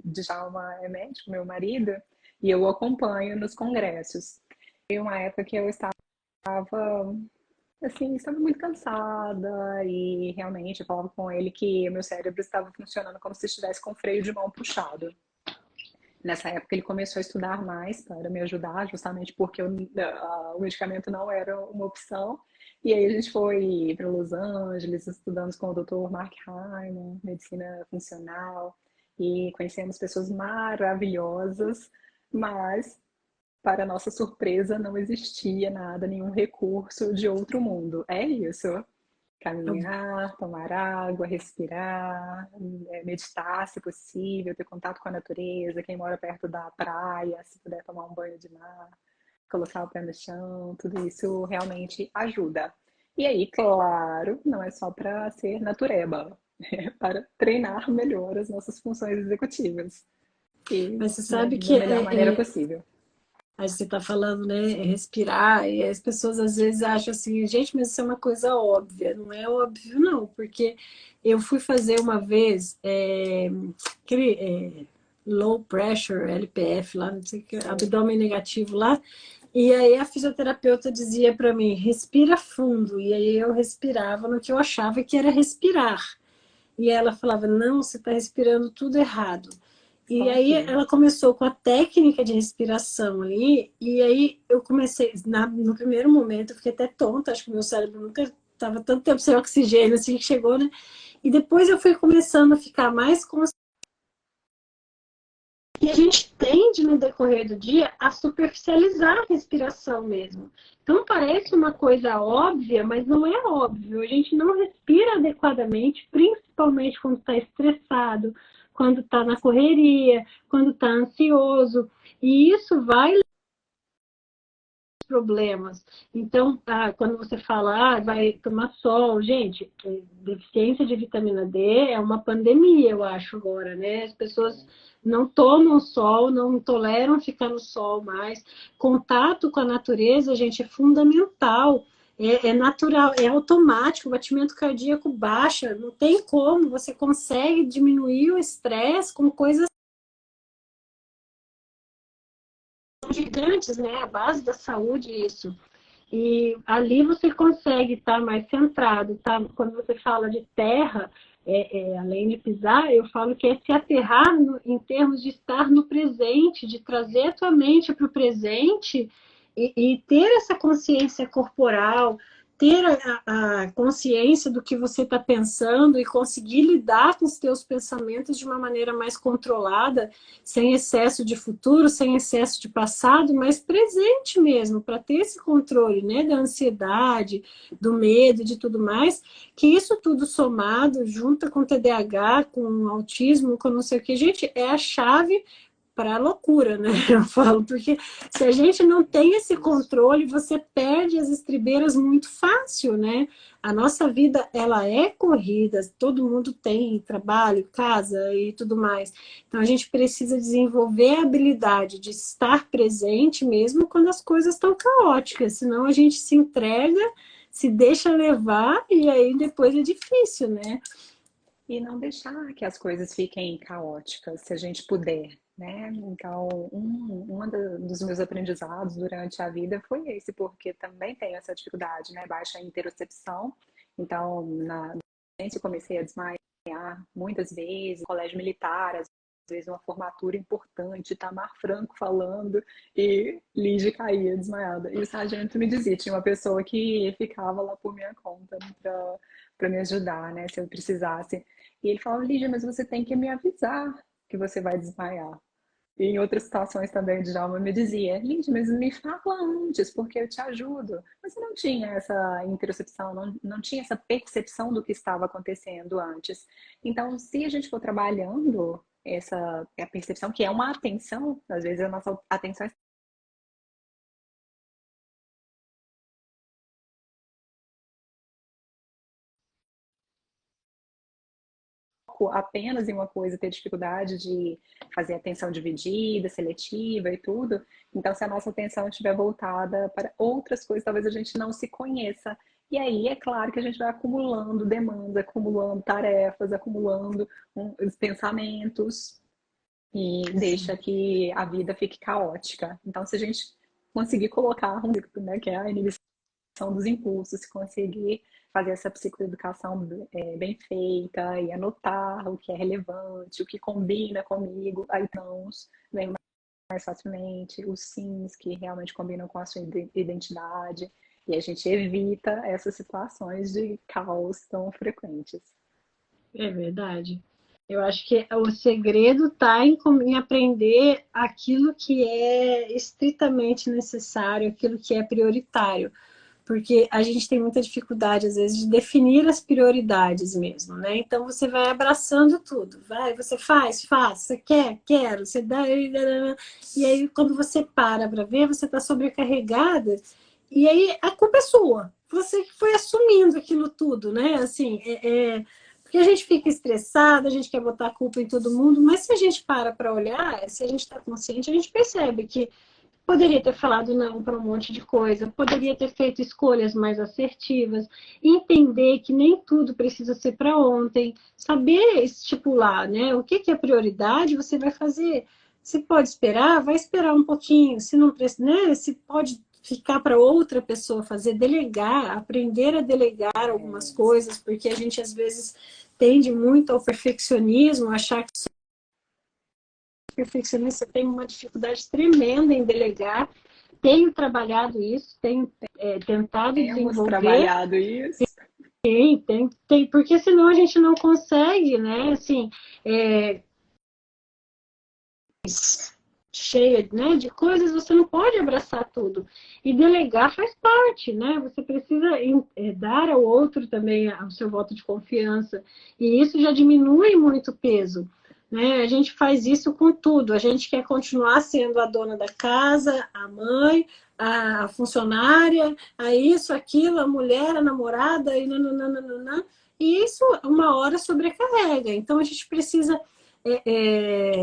Djalma é médico, meu marido, e eu o acompanho nos congressos. Foi uma época que eu estava, assim, estava muito cansada e realmente eu falava com ele que o meu cérebro estava funcionando como se estivesse com o freio de mão puxado. Nessa época ele começou a estudar mais para me ajudar, justamente porque o medicamento não era uma opção. E aí a gente foi para Los Angeles, estudamos com o Dr. Mark Hyman, medicina funcional, e conhecemos pessoas maravilhosas, mas, para nossa surpresa, não existia nada, nenhum recurso de outro mundo. É isso. Caminhar, tomar água, respirar, meditar se possível, ter contato com a natureza, quem mora perto da praia, se puder tomar um banho de mar, colocar o pé no chão, tudo isso realmente ajuda. E aí, claro, não é só para ser natureba, é para treinar melhor as nossas funções executivas e, Mas você né, sabe da que melhor maneira possível. aí você está falando, né, respirar, e as pessoas às vezes acham assim, gente, mas isso é uma coisa óbvia. Não é óbvio, não, porque eu fui fazer uma vez aquele low pressure, LPF lá, não sei o que, Sim. abdômen negativo lá, e aí a fisioterapeuta dizia para mim, respira fundo, e aí eu respirava no que eu achava que era respirar. E ela falava, não, você está respirando tudo errado. Só E aí aqui. ela começou com a técnica de respiração ali, e aí eu comecei, no primeiro momento, eu fiquei até tonta, acho que o meu cérebro nunca estava tanto tempo sem oxigênio assim que chegou, né? E depois eu fui começando a ficar mais consciente. E a gente tende, no decorrer do dia, a superficializar a respiração mesmo. Então parece uma coisa óbvia, mas não é óbvio. A gente não respira adequadamente, principalmente principalmente quando está estressado, quando está na correria, quando está ansioso. E isso vai problemas. Então, quando você fala, vai tomar sol, gente, deficiência de vitamina D é uma pandemia, eu acho, agora, né? As pessoas não tomam sol, não toleram ficar no sol mais. Contato com a natureza, gente, é fundamental. É natural, é automático, o batimento cardíaco baixa, não tem como, você consegue diminuir o estresse com coisas gigantes, né? A base da saúde, isso. E ali você consegue estar mais centrado, tá? Quando você fala de terra, além de pisar, eu falo que é se aterrar em termos de estar no presente, de trazer a tua mente para o presente e ter essa consciência corporal, ter a consciência do que você está pensando e conseguir lidar com os teus pensamentos de uma maneira mais controlada, sem excesso de futuro, sem excesso de passado, mas presente mesmo, para ter esse controle, né, da ansiedade, do medo, de tudo mais, que isso tudo somado, junto com TDAH, com autismo, com não sei o que, gente, é a chave para a loucura, né? Eu falo, porque se a gente não tem esse controle, você perde as estribeiras muito fácil, né? A nossa vida, ela é corrida, todo mundo tem trabalho, casa e tudo mais. Então, a gente precisa desenvolver a habilidade de estar presente mesmo quando as coisas estão caóticas, senão a gente se entrega, se deixa levar e aí depois é difícil, né? E não deixar que as coisas fiquem caóticas, se a gente puder, né? Então, dos meus aprendizados durante a vida foi esse, porque também tenho essa dificuldade, né? Baixa interocepção. Então, na adolescência, eu comecei a desmaiar muitas vezes, colégio militar, às vezes uma formatura importante, Tamar Franco falando, e Lígia caía desmaiada. E o sargento me dizia, tinha uma pessoa que ficava lá por minha conta para me ajudar, né? Se eu precisasse. E ele falava, Lígia, mas você tem que me avisar que você vai desmaiar. E em outras situações também, o Djalma me dizia, Lígia, mas me fala antes, porque eu te ajudo. Mas eu não tinha essa interocepção, não tinha essa percepção do que estava acontecendo antes. Então, se a gente for trabalhando essa a percepção, que é uma atenção, às vezes a nossa atenção é apenas em uma coisa, ter dificuldade de fazer atenção dividida, seletiva e tudo. Então, se a nossa atenção estiver voltada para outras coisas, talvez a gente não se conheça. E aí, é claro que a gente vai acumulando demandas, acumulando tarefas, acumulando os pensamentos e deixa que a vida fique caótica. Então, se a gente conseguir colocar, né, que é a inibição dos impulsos, se conseguir fazer essa psicoeducação bem feita e anotar o que é relevante, o que combina comigo, aí então vem mais facilmente, os sims que realmente combinam com a sua identidade, e a gente evita essas situações de caos tão frequentes. É verdade. Eu acho que o segredo está em aprender aquilo que é estritamente necessário, aquilo que é prioritário. Porque a gente tem muita dificuldade, às vezes, de definir as prioridades mesmo, né? Então, você vai abraçando tudo. Você faz, você quer, quero, você dá... E aí, quando você para ver, você está sobrecarregada. E aí, a culpa é sua. Você que foi assumindo aquilo tudo, né? Assim, porque a gente fica estressada, a gente quer botar a culpa em todo mundo, mas se a gente para olhar, se a gente está consciente, a gente percebe que poderia ter falado não para um monte de coisa, poderia ter feito escolhas mais assertivas, entender que nem tudo precisa ser para ontem, saber estipular, né? O que é prioridade, você vai fazer. Se pode esperar, vai esperar um pouquinho. Se não precisa, né? Se pode ficar para outra pessoa fazer, delegar, aprender a delegar algumas coisas, porque a gente às vezes tende muito ao perfeccionismo, achar que perfeccionista tem uma dificuldade tremenda em delegar. Tenho trabalhado isso, tenho tentado Temos desenvolver. trabalhado isso. Tem, porque senão a gente não consegue, né? Assim, cheia, né, de coisas, você não pode abraçar tudo. E delegar faz parte, né? Você precisa dar ao outro também o seu voto de confiança. E isso já diminui muito o peso. Né? A gente faz isso com tudo. A gente quer continuar sendo a dona da casa, a mãe, a funcionária, a isso, aquilo, a mulher, a namorada, e nananana. E isso, uma hora, sobrecarrega. Então, a gente precisa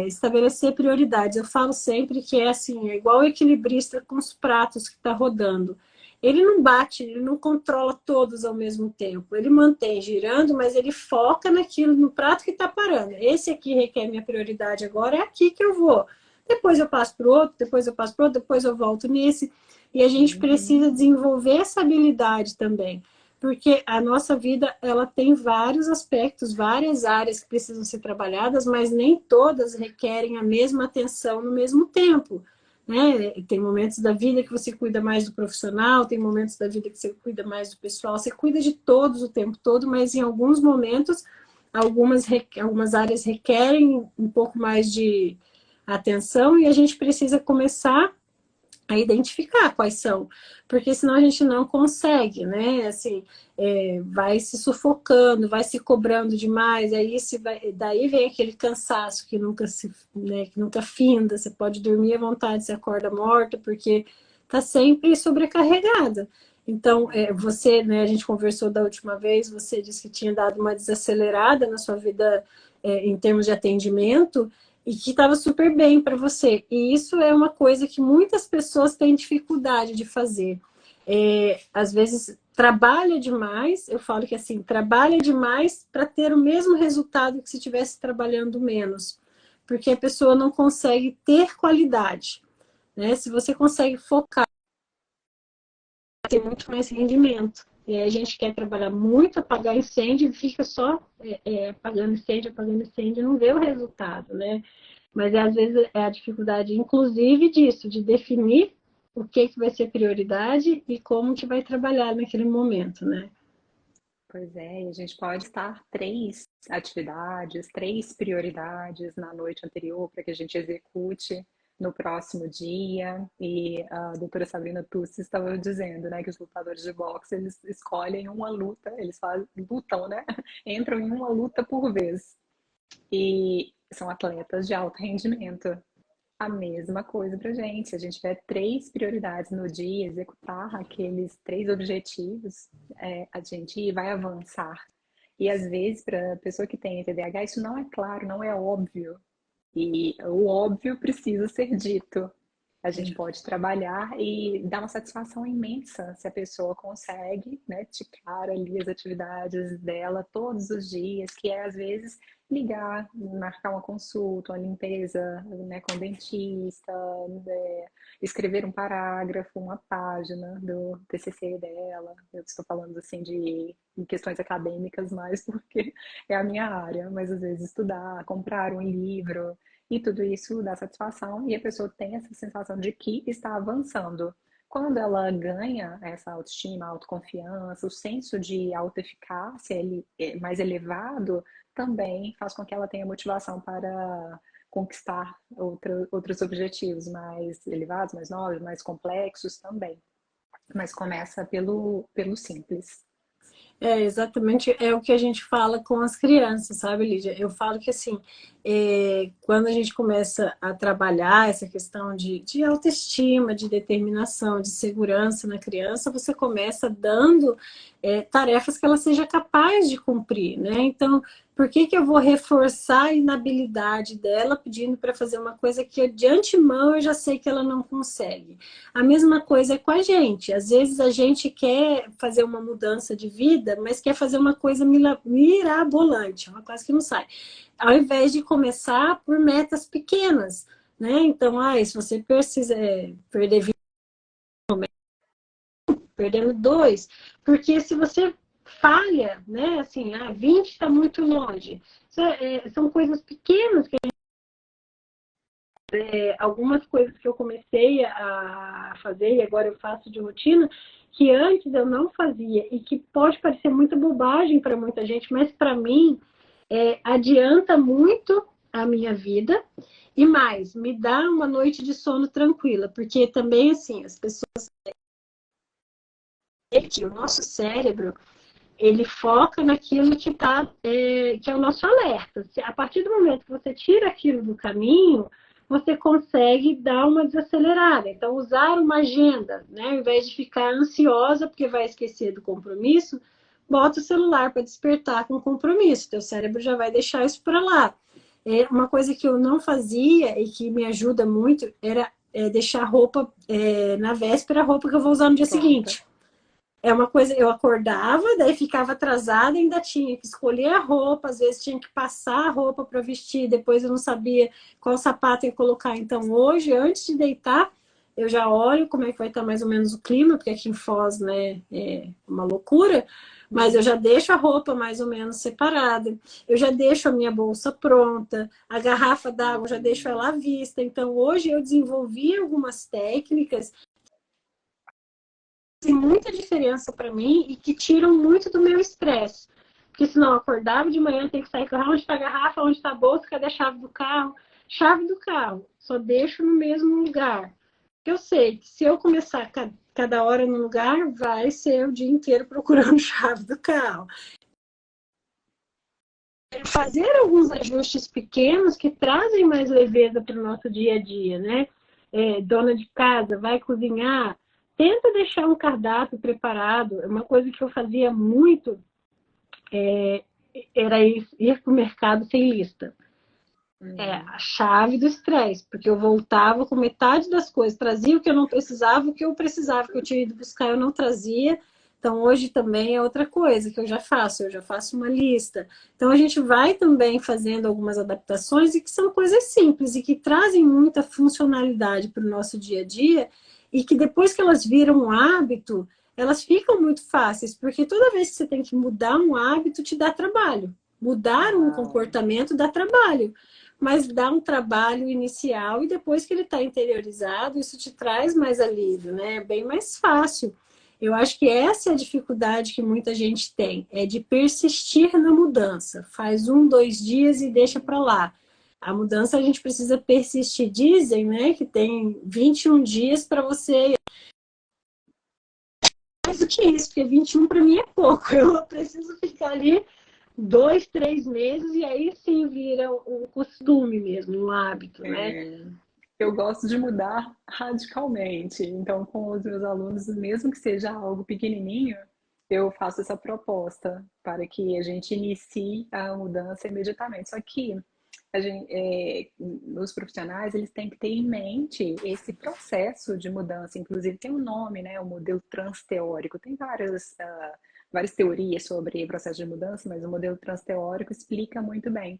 estabelecer prioridades. Eu falo sempre que é assim, é igual o equilibrista com os pratos que está rodando. Ele não bate, ele não controla todos ao mesmo tempo. Ele mantém girando, mas ele foca naquilo, no prato que está parando. Esse aqui requer minha prioridade agora, é aqui que eu vou. Depois eu passo para o outro, depois eu passo para o outro, depois eu volto nesse. E a gente precisa desenvolver essa habilidade também. Porque a nossa vida, ela tem vários aspectos, várias áreas que precisam ser trabalhadas, mas nem todas requerem a mesma atenção no mesmo tempo. Né? Tem momentos da vida que você cuida mais do profissional, tem momentos da vida que você cuida mais do pessoal, você cuida de todos o tempo todo, mas em alguns momentos, algumas áreas requerem um pouco mais de atenção e a gente precisa começar a identificar quais são, porque senão a gente não consegue, né? Assim, vai se sufocando, vai se cobrando demais, daí vem aquele cansaço que nunca né, que nunca finda, você pode dormir à vontade, você acorda morta, porque tá sempre sobrecarregada. Então, você, né, a gente conversou da última vez, você disse que tinha dado uma desacelerada na sua vida em termos de atendimento, e que estava super bem para você. E isso é uma coisa que muitas pessoas têm dificuldade de fazer. Às vezes trabalha demais, eu falo que assim, trabalha demais para ter o mesmo resultado que se estivesse trabalhando menos. Porque a pessoa não consegue ter qualidade. Né? Se você consegue focar, ter muito mais rendimento. E aí a gente quer trabalhar muito, apagar incêndio, e fica só apagando incêndio, e não vê o resultado, né? Mas às vezes é a dificuldade, inclusive, disso, de definir o que vai ser prioridade e como que vai trabalhar naquele momento, né? Pois é, e a gente pode estar três atividades, três prioridades na noite anterior para que a gente execute no próximo dia. E a doutora Sabrina Tussi estava dizendo, né, que os lutadores de boxe, eles escolhem uma luta, lutam, né? Entram em uma luta por vez. E são atletas de alto rendimento. A mesma coisa para gente. Se a gente tiver três prioridades no dia, executar aqueles três objetivos, a gente vai avançar. E às vezes, para a pessoa que tem TDAH, isso não é claro, não é óbvio. E o óbvio precisa ser dito. A gente pode trabalhar e dar uma satisfação imensa se a pessoa consegue, né, ticar ali as atividades dela todos os dias, que é às vezes ligar, marcar uma consulta, uma limpeza, né, com o dentista, escrever um parágrafo, uma página do TCC dela. Eu estou falando assim de questões acadêmicas mais porque é a minha área, mas às vezes estudar, comprar um livro, e tudo isso dá satisfação e a pessoa tem essa sensação de que está avançando. Quando ela ganha essa autoestima, autoconfiança, o senso de autoeficácia mais elevado, também faz com que ela tenha motivação para conquistar outros objetivos mais elevados, mais novos, mais complexos também. Mas começa pelo simples. Exatamente, é o que a gente fala com as crianças, sabe, Lídia? Eu falo que, assim, quando a gente começa a trabalhar essa questão de autoestima, de determinação, de segurança na criança, você começa dando tarefas que ela seja capaz de cumprir, né? Então, por que eu vou reforçar a inabilidade dela pedindo para fazer uma coisa que de antemão eu já sei que ela não consegue? A mesma coisa é com a gente. Às vezes a gente quer fazer uma mudança de vida, mas quer fazer uma coisa mirabolante, uma coisa que não sai. Ao invés de começar por metas pequenas, né? Então, se você precisa perder 20, perdendo 2, porque se você falha, né? Assim, 20 está muito longe. São coisas pequenas que algumas coisas que eu comecei a fazer e agora eu faço de rotina, que antes eu não fazia e que pode parecer muita bobagem para muita gente, mas para mim adianta muito a minha vida E mais, me dá uma noite de sono tranquila, porque também, assim, as pessoas... O nosso cérebro, ele foca naquilo que é o nosso alerta. A partir do momento que você tira aquilo do caminho, você consegue dar uma desacelerada. Então, usar uma agenda, né? Ao invés de ficar ansiosa porque vai esquecer do compromisso, bota o celular para despertar com compromisso. Teu cérebro já vai deixar isso para lá. Uma coisa que eu não fazia e que me ajuda muito era deixar a roupa na véspera, a roupa que eu vou usar no dia seguinte. É uma coisa, eu acordava, daí ficava atrasada, ainda tinha que escolher a roupa, às vezes tinha que passar a roupa para vestir, depois eu não sabia qual sapato ia colocar. Então hoje, antes de deitar, eu já olho como é que vai estar mais ou menos o clima, porque aqui em Foz, né, é uma loucura, mas eu já deixo a roupa mais ou menos separada, eu já deixo a minha bolsa pronta, a garrafa d'água, eu já deixo ela à vista. Então hoje eu desenvolvi algumas técnicas tem muita diferença para mim e que tiram muito do meu estresse. Porque senão eu acordava de manhã, tem que sair, onde está a garrafa, onde está a bolsa, cadê a chave do carro? Chave do carro, só deixo no mesmo lugar. Eu sei que se eu começar cada hora no lugar, vai ser o dia inteiro procurando chave do carro. Fazer alguns ajustes pequenos que trazem mais leveza para o nosso dia a dia, né? Dona de casa, vai cozinhar, tenta deixar um cardápio preparado. Uma coisa que eu fazia muito era ir para o mercado sem lista. A chave do estresse, porque eu voltava com metade das coisas, trazia o que eu não precisava, o que eu precisava, que eu tinha ido buscar, eu não trazia. Então, hoje também é outra coisa que eu já faço uma lista. Então, a gente vai também fazendo algumas adaptações e que são coisas simples e que trazem muita funcionalidade para o nosso dia a dia e que depois que elas viram um hábito, elas ficam muito fáceis, porque toda vez que você tem que mudar um hábito, te dá trabalho. Mudar um comportamento dá trabalho, mas dá um trabalho inicial e depois que ele está interiorizado, isso te traz mais alívio, né? É bem mais fácil. Eu acho que essa é a dificuldade que muita gente tem, é de persistir na mudança. Faz 1, 2 dias e deixa para lá. A mudança a gente precisa persistir. Dizem, né, que tem 21 dias para você... Mais do que isso, porque 21 para mim é pouco. Eu preciso ficar ali 2, 3 meses e aí sim vira um costume mesmo, um hábito, né? Eu gosto de mudar radicalmente. Então, com os meus alunos, mesmo que seja algo pequenininho, eu faço essa proposta para que a gente inicie a mudança imediatamente. Só que os profissionais, eles têm que ter em mente esse processo de mudança. Inclusive, tem um nome, né? O modelo transteórico. Tem várias teorias sobre o processo de mudança, mas o modelo transteórico explica muito bem.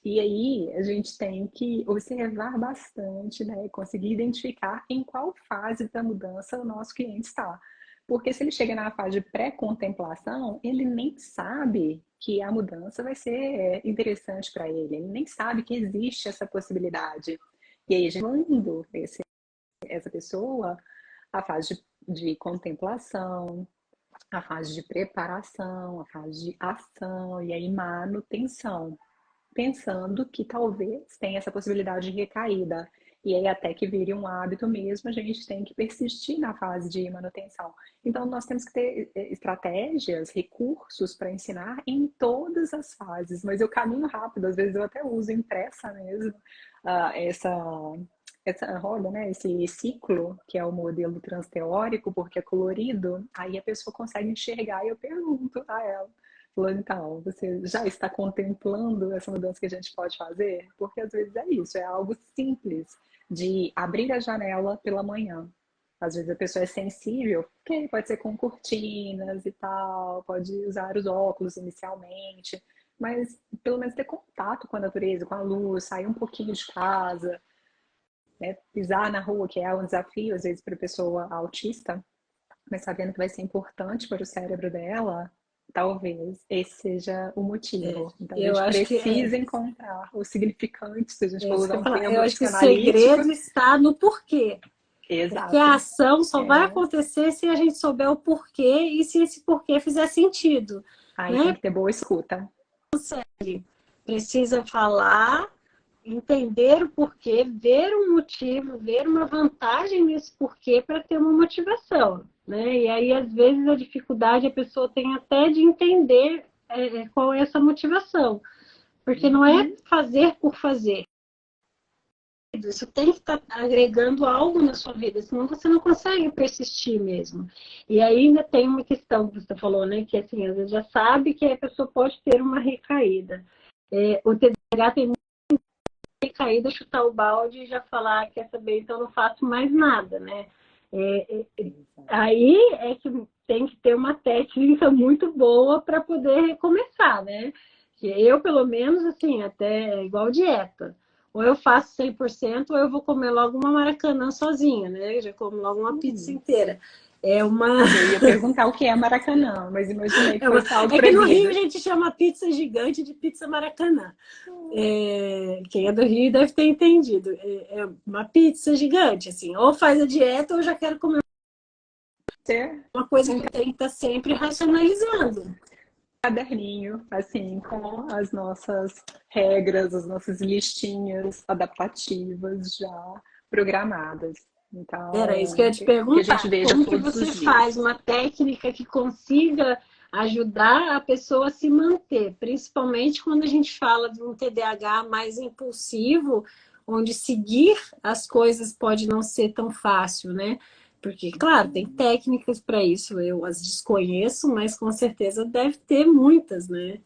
E aí a gente tem que observar bastante, né? Conseguir identificar em qual fase da mudança o nosso cliente está. Porque se ele chega na fase de pré-contemplação, ele nem sabe que a mudança vai ser interessante para ele. Ele nem sabe que existe essa possibilidade. E aí, levando essa pessoa à fase de contemplação, a fase de preparação, a fase de ação e aí manutenção, pensando que talvez tenha essa possibilidade de recaída. E aí, até que vire um hábito mesmo, a gente tem que persistir na fase de manutenção. Então, nós temos que ter estratégias, recursos para ensinar em todas as fases. Mas eu caminho rápido, às vezes eu até uso impressa mesmo essa roda, né? Esse ciclo, que é o modelo transteórico, porque é colorido, aí a pessoa consegue enxergar e eu pergunto a ela. Falando, então, você já está contemplando essa mudança que a gente pode fazer? Porque às vezes é isso, é algo simples de abrir a janela pela manhã. Às vezes a pessoa é sensível, porque pode ser com cortinas e tal, pode usar os óculos inicialmente, mas pelo menos ter contato com a natureza, com a luz, sair um pouquinho de casa, né? Pisar na rua, que é um desafio às vezes para a pessoa autista, mas sabendo que vai ser importante para o cérebro dela, talvez esse seja o motivo. Então, a Eu gente acho que precisa encontrar o significante, se a gente é for isso que usar eu um falar. termo Eu acho que o psicanalítico. segredo está no porquê. Porque a Exato. ação só vai acontecer se a gente souber o porquê e se esse porquê fizer sentido, Aí tem né? que ter boa escuta. Precisa falar entender o porquê, ver um motivo, ver uma vantagem nesse porquê para ter uma motivação, né? E aí, às vezes, a dificuldade a pessoa tem até de entender qual é essa motivação. Porque não é fazer por fazer. Isso tem que estar agregando algo na sua vida, senão você não consegue persistir mesmo. E aí ainda tem uma questão que você falou, né? Que assim, às vezes já sabe que a pessoa pode ter uma recaída. O TDAH tem muita recaída, chutar o balde e já falar, quer saber, então não faço mais nada, né? Aí é que tem que ter uma técnica muito boa para poder recomeçar, né? Que eu, pelo menos, assim, até é igual dieta. Ou eu faço 100% ou eu vou comer logo uma maracanã sozinha, né? Eu já como logo uma pizza inteira. É uma... Eu ia perguntar o que é Maracanã, mas imaginei que fosse algo É que no Rio proibido. a gente chama pizza gigante de pizza Maracanã. Quem é do Rio deve ter entendido. É uma pizza gigante, assim. Ou faz a dieta ou já quero comer uma coisa que tem que estar sempre racionalizando. Caderninho, assim, com as nossas regras, as nossas listinhas adaptativas já programadas. Era isso que eu ia Então, te que a gente perguntar. veja Como que todos você os dias. faz uma técnica que consiga ajudar a pessoa a se manter? Principalmente quando a gente fala de um TDAH mais impulsivo, onde seguir as coisas pode não ser tão fácil, né? Porque, claro, tem técnicas para isso, eu as desconheço, mas com certeza deve ter muitas, né?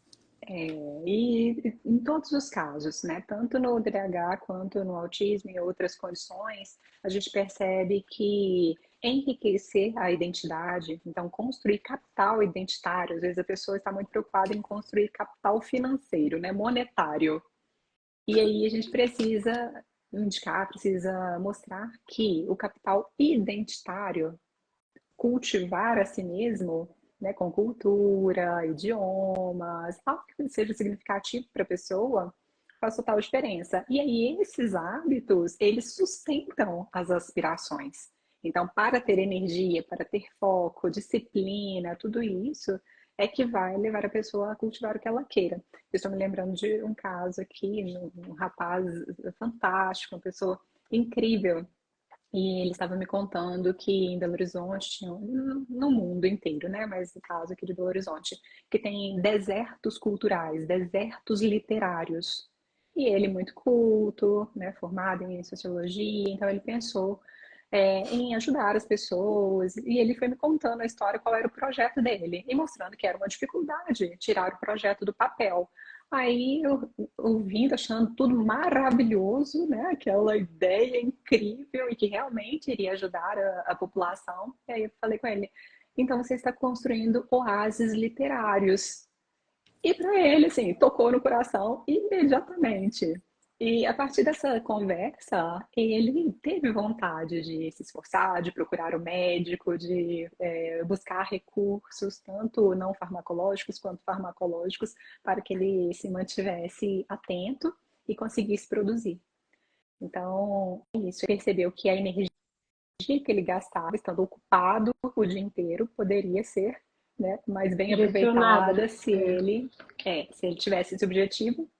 E em todos os casos, né? Tanto no DH quanto no autismo e outras condições, a gente percebe que enriquecer a identidade, então construir capital identitário, às vezes a pessoa está muito preocupada em construir capital financeiro, né? Monetário. E aí a gente precisa indicar, precisa mostrar que o capital identitário, cultivar a si mesmo, né, com cultura, idiomas, algo que seja significativo para a pessoa, faz total diferença. E aí esses hábitos, eles sustentam as aspirações. Então, para ter energia, para ter foco, disciplina, tudo isso é que vai levar a pessoa a cultivar o que ela queira. Eu estou me lembrando de um caso aqui, um rapaz fantástico, uma pessoa incrível, e ele estava me contando que em Belo Horizonte, no mundo inteiro, né? Mas no caso aqui de Belo Horizonte, que tem desertos culturais, desertos literários. E ele, muito culto, né, formado em sociologia, então ele pensou em ajudar as pessoas. E ele foi me contando a história, qual era o projeto dele, e mostrando que era uma dificuldade tirar o projeto do papel. Aí eu ouvindo, achando tudo maravilhoso, né? Aquela ideia incrível e que realmente iria ajudar a população. E aí eu falei com ele, então você está construindo oásis literários. E para ele, assim, tocou no coração imediatamente. E a partir dessa conversa, ele teve vontade de se esforçar, de procurar o médico, de buscar recursos, tanto não farmacológicos quanto farmacológicos, para que ele se mantivesse atento e conseguisse produzir. Então, é isso, ele percebeu que a energia que ele gastava estando ocupado o dia inteiro poderia ser, né, mais bem Direcionada. aproveitada se ele tivesse esse objetivo.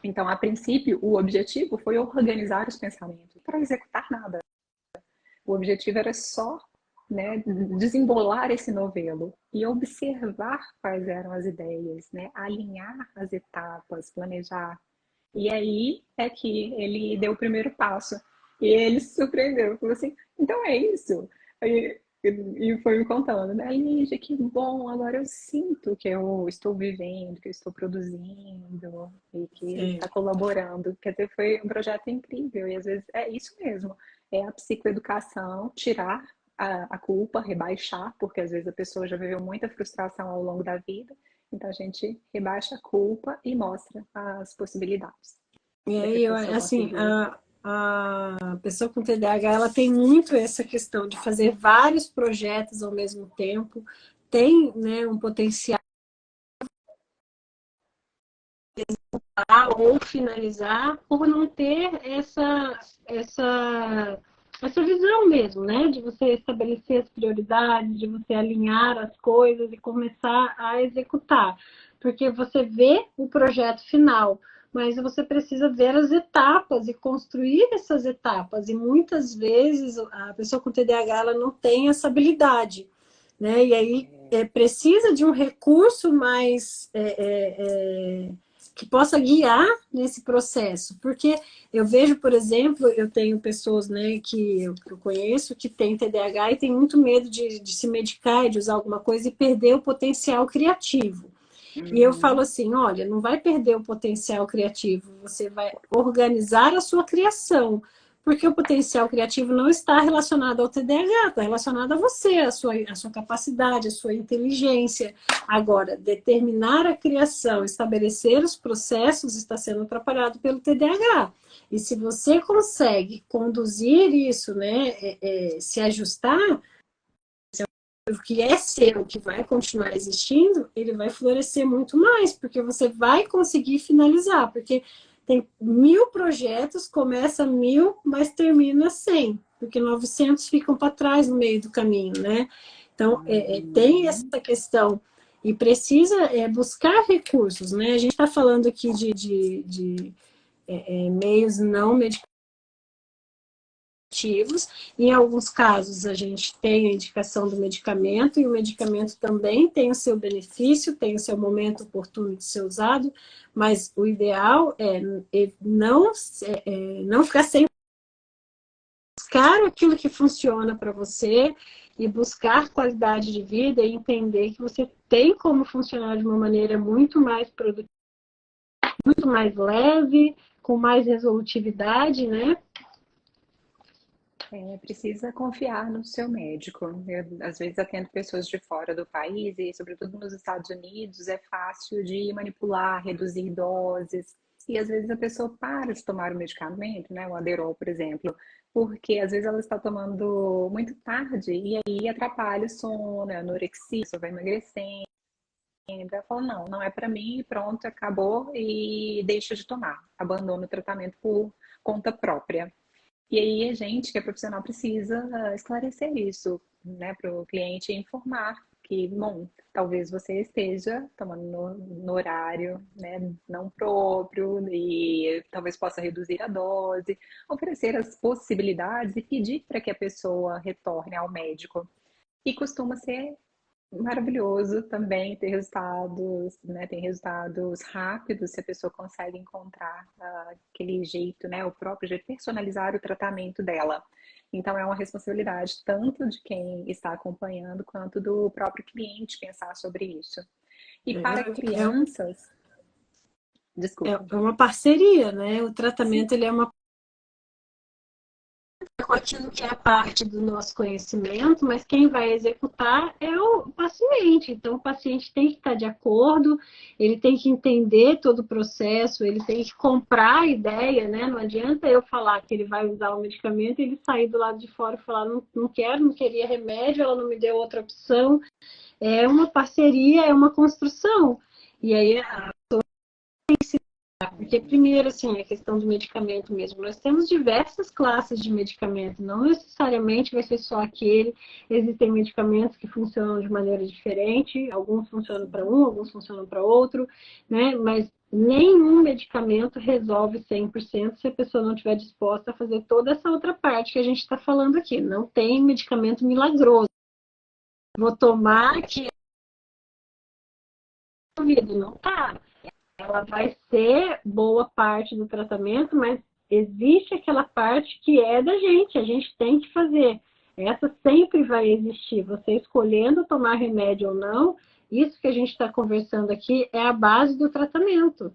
Então, a princípio, o objetivo foi organizar os pensamentos para executar nada. O objetivo era só, né, desembolar esse novelo e observar quais eram as ideias, né, alinhar as etapas, planejar. E aí é que ele deu o primeiro passo. E ele se surpreendeu, falou assim: então é isso. E foi me contando, né? Lígia, que bom, agora eu sinto que eu estou vivendo, que eu estou produzindo e que Sim. está colaborando. Quer dizer, foi um projeto incrível e às vezes é isso mesmo. É a psicoeducação, tirar a culpa, rebaixar, porque às vezes a pessoa já viveu muita frustração ao longo da vida. Então a gente rebaixa a culpa e mostra as possibilidades E para que a aí, eu, pessoa assim, consiga. a pessoa com TDAH, ela tem muito essa questão de fazer vários projetos ao mesmo tempo, tem, né, um potencial ou finalizar por não ter essa visão mesmo, né? De você estabelecer as prioridades, de você alinhar as coisas e começar a executar. Porque você vê o projeto final, mas você precisa ver as etapas e construir essas etapas. E muitas vezes a pessoa com TDAH ela não tem essa habilidade, né? E aí precisa de um recurso mais que possa guiar nesse processo. Porque eu vejo, por exemplo, eu tenho pessoas, né, que eu conheço que têm TDAH e tem muito medo de se medicar, de usar alguma coisa e perder o potencial criativo. E eu falo Uhum. assim, olha, não vai perder o potencial criativo, você vai organizar a sua criação, porque o potencial criativo não está relacionado ao TDAH, está relacionado a você, a sua capacidade, a sua inteligência. Agora, determinar a criação, estabelecer os processos está sendo atrapalhado pelo TDAH. E se você consegue conduzir isso, né, se ajustar, o que é seu, que vai continuar existindo, ele vai florescer muito mais, porque você vai conseguir finalizar, porque tem 1000 projetos, começa 1000, mas termina 100, porque 900 ficam para trás no meio do caminho, né? Então, tem essa Uhum. questão, e precisa buscar recursos, né? A gente está falando aqui de meios não medicativos. Em alguns casos, a gente tem a indicação do medicamento, e o medicamento também tem o seu benefício, tem o seu momento oportuno de ser usado, mas o ideal não ficar sem buscar aquilo que funciona para você e buscar qualidade de vida e entender que você tem como funcionar de uma maneira muito mais produtiva, muito mais leve, com mais resolutividade, né? Precisa confiar no seu médico. Eu, às vezes, atendo pessoas de fora do país e, sobretudo nos Estados Unidos, é fácil de manipular, reduzir doses. E, às vezes, a pessoa para de tomar o medicamento, né, o Adderall, por exemplo, porque, às vezes, ela está tomando muito tarde e aí atrapalha o sono, a anorexia, só vai emagrecendo. Ela fala, não, não é para mim, pronto, acabou e deixa de tomar. Abandona o tratamento por conta própria. E aí a gente, que é profissional, precisa esclarecer isso, né, para o cliente e informar que, bom, talvez você esteja tomando no horário, né, não próprio e talvez possa reduzir a dose, oferecer as possibilidades e pedir para que a pessoa retorne ao médico. E costuma ser maravilhoso também ter resultados, né? Tem resultados rápidos se a pessoa consegue encontrar aquele jeito, né? O próprio jeito, personalizar o tratamento dela. Então é uma responsabilidade tanto de quem está acompanhando quanto do próprio cliente pensar sobre isso. E para É, crianças, desculpa. é uma parceria, né? O Sim. tratamento ele é uma com aquilo que é parte do nosso conhecimento, mas quem vai executar é o paciente. Então, o paciente tem que estar de acordo, ele tem que entender todo o processo, ele tem que comprar a ideia, né? Não adianta eu falar que ele vai usar o medicamento e ele sair do lado de fora e falar, não quero, não queria remédio, ela não me deu outra opção. É uma parceria, é uma construção. E aí porque, primeiro, assim, a questão do medicamento mesmo. Nós temos diversas classes de medicamento, não necessariamente vai ser só aquele. Existem medicamentos que funcionam de maneira diferente, alguns funcionam para um, alguns funcionam para outro, né? Mas nenhum medicamento resolve 100% se a pessoa não estiver disposta a fazer toda essa outra parte que a gente está falando aqui. Não tem medicamento milagroso. Vou tomar que não tá. Ela vai ser boa parte do tratamento, mas existe aquela parte que é da gente, a gente tem que fazer. Essa sempre vai existir. Você escolhendo tomar remédio ou não, isso que a gente está conversando aqui é a base do tratamento.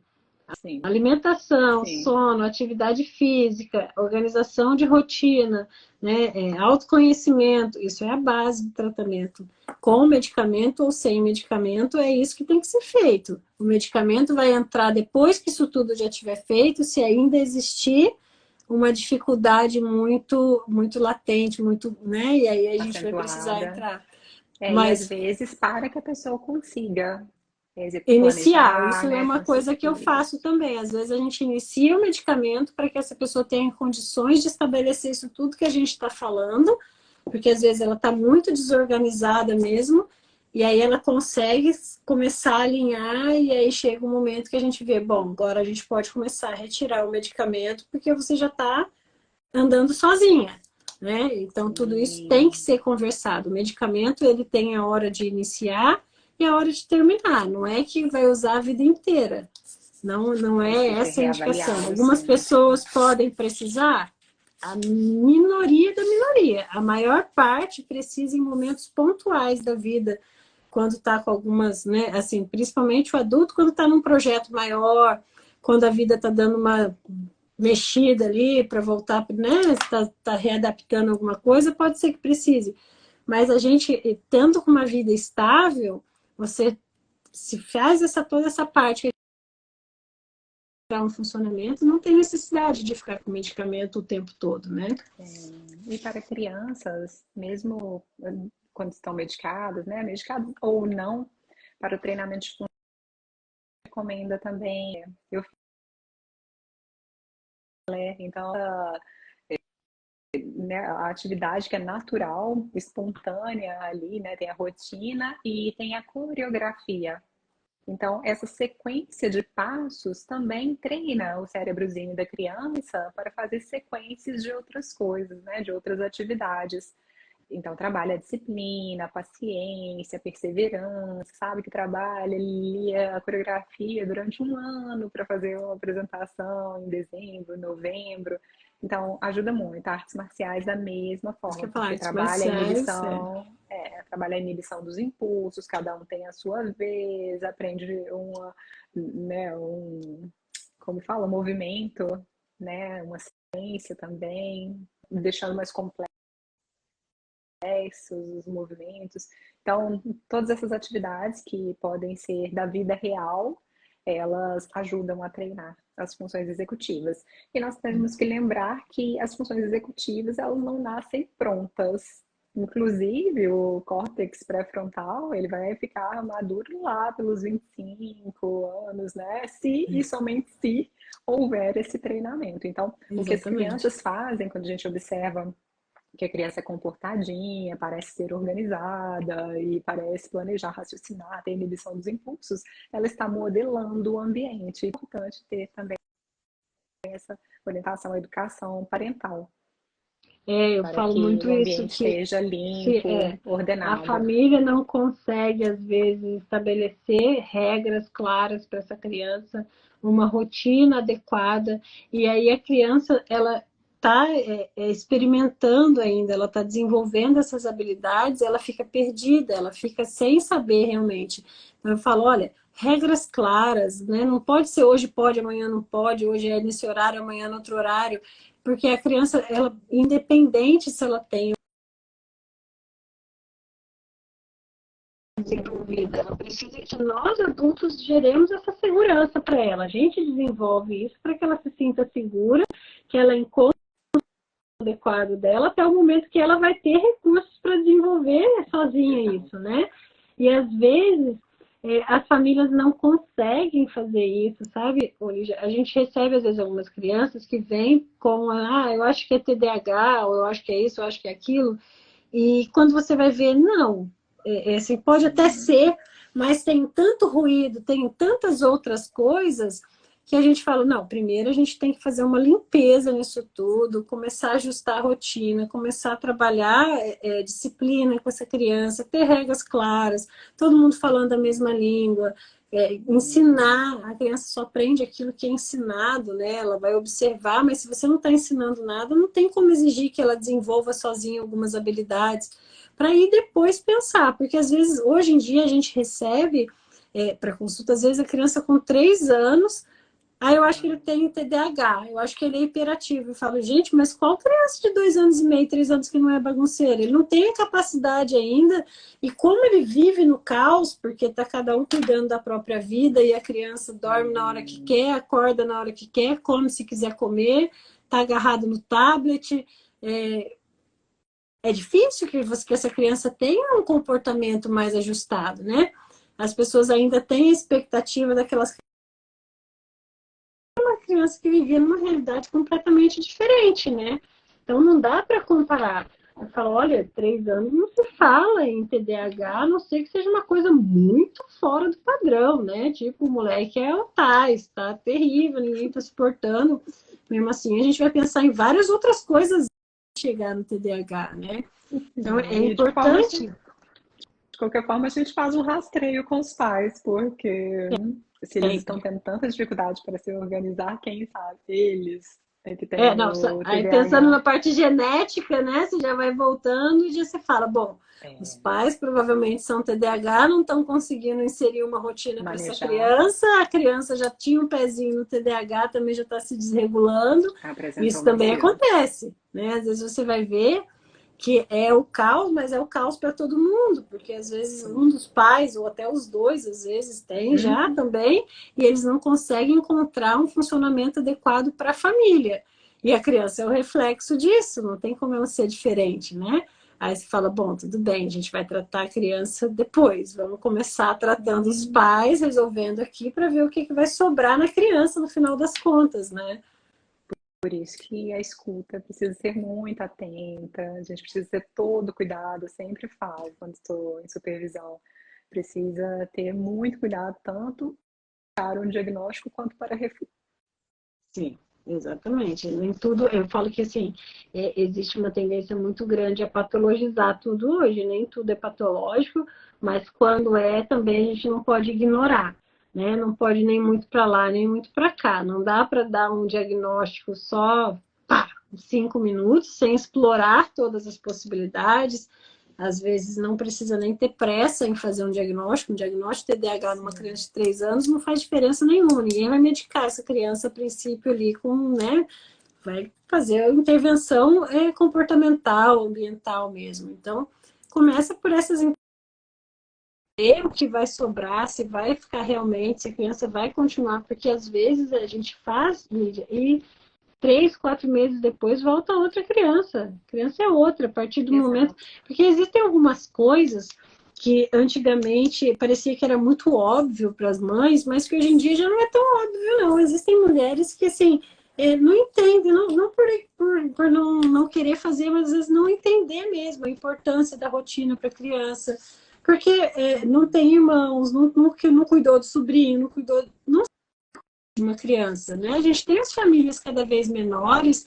Sim, Alimentação, sim. sono, atividade física, organização de rotina, né, autoconhecimento, isso é a base do tratamento. Com medicamento ou sem medicamento, é isso que tem que ser feito. O medicamento vai entrar depois que isso tudo já tiver feito, se ainda existir uma dificuldade muito latente, muito, né? E aí a gente vai precisar Acentuada. entrar. E às Mas vezes para que a pessoa consiga iniciar, planejar, isso é né? uma coisa que eu Conseguir faço isso. também. Às vezes a gente inicia o medicamento para que essa pessoa tenha condições de estabelecer isso tudo que a gente está falando, porque às vezes ela está muito desorganizada mesmo, E aí ela consegue começar a alinhar, e aí chega um momento que a gente vê, bom, agora a gente pode começar a retirar o medicamento, porque você já está andando sozinha, né? Então tudo isso tem que Sim, ser conversado. O medicamento, ele tem a hora de iniciar e a hora de terminar, não é que vai usar a vida inteira. Não, não é precisa ser essa a indicação. reavaliado Algumas sempre. pessoas podem precisar, a minoria da minoria. A maior parte precisa em momentos pontuais da vida, quando está com algumas, né, assim, principalmente o adulto, quando está num projeto maior, quando a vida está dando uma mexida ali para voltar, né, tá readaptando alguma coisa, pode ser que precise. Mas a gente, tendo uma vida estável, você se faz toda essa parte que é um funcionamento, não tem necessidade de ficar com medicamento o tempo todo, né? E para crianças, mesmo quando estão medicadas, né, medicadas ou não, para o treinamento de função, recomenda também. Eu falei, então, né, a atividade que é natural, espontânea ali, né, tem a rotina e tem a coreografia. Então, essa sequência de passos também treina o cérebrozinho da criança para fazer sequências de outras coisas, né, de outras atividades. Então, trabalha a disciplina, a paciência, a perseverança, sabe? Que trabalha ali a coreografia durante um ano para fazer uma apresentação em dezembro, novembro. Então, ajuda muito. Artes marciais da mesma Isso que forma, eu falar, porque artes trabalha a marciais, inibição, trabalha a inibição dos impulsos, cada um tem a sua vez, aprende né, como fala, movimento, né, uma ciência também, deixando mais complexo os movimentos. Então, todas essas atividades que podem ser da vida real, elas ajudam a treinar as funções executivas. E nós temos que lembrar que as funções executivas, elas não nascem prontas. Inclusive, o córtex pré-frontal, ele vai ficar maduro lá pelos 25 anos, né? Se e somente se houver esse treinamento. Então, o que as exatamente. crianças fazem quando a gente observa que a criança é comportadinha, parece ser organizada e parece planejar, raciocinar, ter inibição dos impulsos, ela está modelando o ambiente. É importante ter também essa orientação à educação parental, Eu para falo que muito o isso, ambiente que esteja se limpo, a ordenado. família não consegue, às vezes, estabelecer regras claras para essa criança, uma rotina adequada, e aí a criança, ela está experimentando ainda, ela está desenvolvendo essas habilidades, ela fica perdida, ela fica sem saber realmente. Então eu falo, olha, regras claras, né? Não pode ser hoje pode, amanhã não pode, hoje é nesse horário, amanhã no outro horário, porque a criança, ela, independente se ela tem desenvolvida, ela precisa que nós adultos geremos essa segurança para ela. A gente desenvolve isso para que ela se sinta segura, que ela encontre o adequado dela até o momento que ela vai ter recursos para desenvolver sozinha Exato. isso, né? E às vezes as famílias não conseguem fazer isso, sabe, Olívia? A gente recebe às vezes algumas crianças que vêm com eu acho que é TDAH, ou eu acho que é isso, eu acho que é aquilo. E quando você vai ver, não, assim, pode até ser, mas tem tanto ruído, tem tantas outras coisas que a gente fala, não, primeiro a gente tem que fazer uma limpeza nisso tudo, começar a ajustar a rotina, começar a trabalhar disciplina com essa criança, ter regras claras, todo mundo falando a mesma língua, ensinar, a criança só aprende aquilo que é ensinado, né? Ela vai observar, mas se você não está ensinando nada, não tem como exigir que ela desenvolva sozinha algumas habilidades, para ir depois pensar, porque às vezes, hoje em dia, a gente recebe para consulta, às vezes a criança com 3 anos, eu acho que ele tem TDAH, eu acho que ele é hiperativo. Eu falo, gente, mas qual criança de 2 anos e meio, 3 anos que não é bagunceiro? Ele não tem a capacidade ainda, e como ele vive no caos, porque tá cada um cuidando da própria vida, e a criança dorme na hora que quer, acorda na hora que quer, come se quiser comer, tá agarrado no tablet. É difícil que essa criança tenha um comportamento mais ajustado, né? As pessoas ainda têm a expectativa daquelas crianças que viviam numa realidade completamente diferente, né? Então não dá para comparar. Eu falo, olha, 3 anos não se fala em TDAH, a não ser que seja uma coisa muito fora do padrão, né? Tipo, o moleque é o tais, tá terrível, ninguém tá suportando. Mesmo assim, a gente vai pensar em várias outras coisas para chegar no TDAH, né? Então, é E importante. de qualquer forma, a gente faz um rastreio com os pais, porque se eles estão Sempre. tendo tanta dificuldade para se organizar, quem sabe eles é que É, têm não, o aí pensando TDAH. na parte genética, né? Você já vai voltando e já você fala, bom, os É, pais provavelmente são TDAH, não estão conseguindo inserir uma rotina para essa manejar, criança, a criança já tinha um pezinho no TDAH, também já está se desregulando. apresentou Isso mais também cedo. acontece, né? Às vezes você vai ver que é o caos, mas é o caos para todo mundo, porque às vezes Sim. um dos pais, ou até os dois, às vezes tem já Uhum. também, e eles não conseguem encontrar um funcionamento adequado para a família. E a criança é o reflexo disso, não tem como ela ser diferente, né? Aí você fala, bom, tudo bem, a gente vai tratar a criança depois. Vamos começar tratando os pais, resolvendo aqui para ver o que vai sobrar na criança no final das contas, né? Por isso que a escuta precisa ser muito atenta, a gente precisa ter todo cuidado, eu sempre falo quando estou em supervisão, precisa ter muito cuidado tanto para um diagnóstico quanto para refutar. Sim, exatamente. Nem tudo, eu falo que assim, existe uma tendência muito grande a patologizar tudo hoje, nem tudo é patológico, mas quando é, também a gente não pode ignorar, né? Não pode nem muito para lá, nem muito para cá. Não dá para dar um diagnóstico só, pá, 5 minutos, sem explorar todas as possibilidades. Às vezes não precisa nem ter pressa em fazer um diagnóstico. Um diagnóstico de TDAH numa Sim, criança de 3 anos não faz diferença nenhuma. Ninguém vai medicar essa criança a princípio ali com, né? Vai fazer a intervenção comportamental, ambiental mesmo. Então, começa por essas o que vai sobrar, se vai ficar realmente, se a criança vai continuar, porque às vezes a gente faz mídia e 3, 4 meses depois volta outra criança. A criança é outra, a partir do momento. exato. Porque existem algumas coisas que antigamente parecia que era muito óbvio para as mães, mas que hoje em dia já não é tão óbvio, não. Existem mulheres que, assim, não entendem, não por não querer fazer, mas às vezes não entender mesmo a importância da rotina para a criança. Porque não tem irmãos, não cuidou do sobrinho, não cuidou, não de uma criança, né? A gente tem as famílias cada vez menores,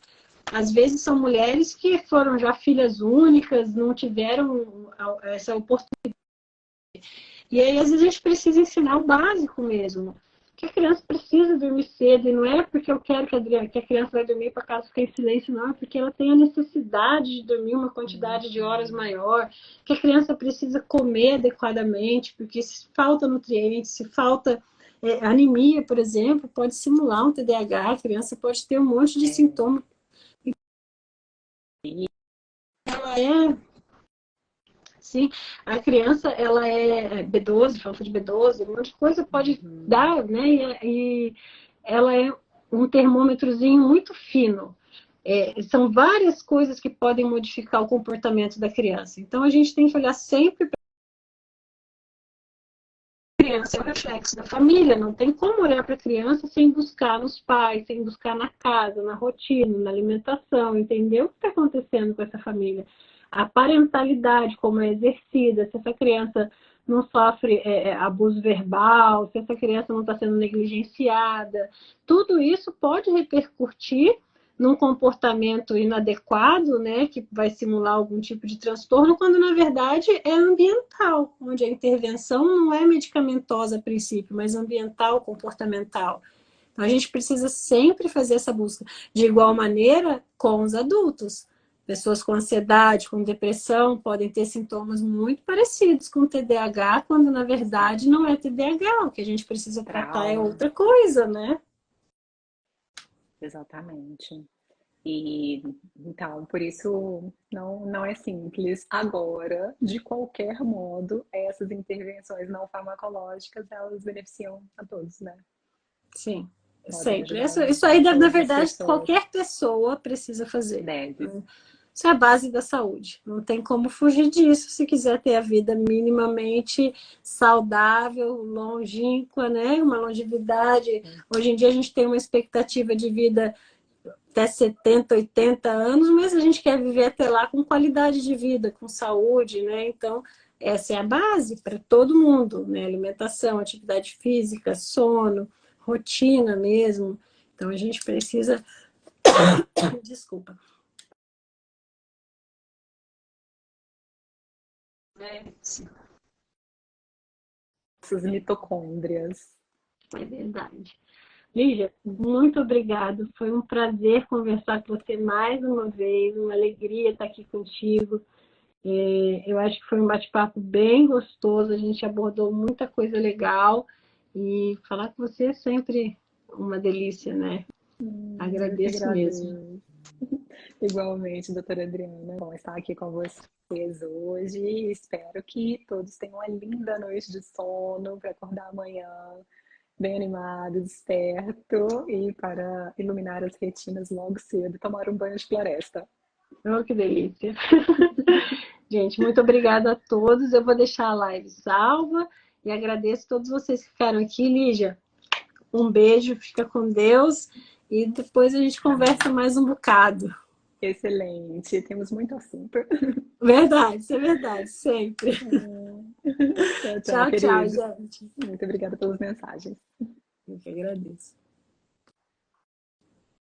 às vezes são mulheres que foram já filhas únicas, não tiveram essa oportunidade. E aí, às vezes, a gente precisa ensinar o básico mesmo. Que a criança precisa dormir cedo, e não é porque eu quero que a criança vai dormir para casa ficar em silêncio, não, é porque ela tem a necessidade de dormir uma quantidade de horas Uhum. maior, que a criança precisa comer adequadamente, porque se falta nutrientes, se falta anemia, por exemplo, pode simular um TDAH, a criança pode ter um monte de É, sintomas. Ela é, sim, a criança, ela é B12, falta de B12, um monte de coisa pode uhum. dar, né? E ela é um termômetrozinho muito fino. São várias coisas que podem modificar o comportamento da criança. Então, a gente tem que olhar sempre para a criança, é o reflexo da família. Não tem como olhar para a criança sem buscar nos pais, sem buscar na casa, na rotina, na alimentação, entender o que está acontecendo com essa família. A parentalidade, como é exercida, se essa criança não sofre abuso verbal, se essa criança não está sendo negligenciada, tudo isso pode repercutir num comportamento inadequado, né, que vai simular algum tipo de transtorno, quando na verdade é ambiental, onde a intervenção não é medicamentosa a princípio, mas ambiental, comportamental. Então a gente precisa sempre fazer essa busca. De igual maneira com os adultos. Pessoas com ansiedade, com depressão, podem ter sintomas muito parecidos com TDAH, quando na Sim, verdade não é TDAH. O que a gente precisa tratar é trauma, outra coisa, né? exatamente. E então, por isso não é simples. Agora, de qualquer modo, essas intervenções não farmacológicas, elas beneficiam a todos, né? Sim, Podem sempre. ajudar Isso aí, na todas as verdade, pessoas. qualquer pessoa precisa fazer. Deve. Isso é a base da saúde. Não tem como fugir disso se quiser ter a vida minimamente saudável, longínqua, né? Uma longevidade. Hoje em dia a gente tem uma expectativa de vida até 70, 80 anos, mas a gente quer viver até lá com qualidade de vida, com saúde, né? Então, essa é a base para todo mundo, né? Alimentação, atividade física, sono, rotina mesmo. Então, a gente precisa... Desculpa. Essas mitocôndrias. É verdade. Lígia, muito obrigada. Foi um prazer conversar com você mais uma vez, uma alegria estar aqui contigo. Eu acho que foi um bate-papo bem gostoso, a gente abordou muita coisa legal e falar com você é sempre uma delícia, né? Eu que Agradeço mesmo. agradeço. Igualmente, doutora Adriana. Bom estar aqui com vocês hoje. Espero que todos tenham uma linda noite de sono para acordar amanhã bem animado, desperto e para iluminar as retinas logo cedo, tomar um banho de floresta. Oh, que delícia. Gente, muito obrigada a todos. Eu vou deixar a live salva e agradeço a todos vocês que ficaram aqui. Lígia, um beijo, fica com Deus e depois a gente conversa mais um bocado. Excelente, temos muito assunto. Verdade, isso é verdade, sempre. Tchau, tchau, Tchau, tchau, querido. gente. Muito obrigada pelas mensagens. Eu que agradeço.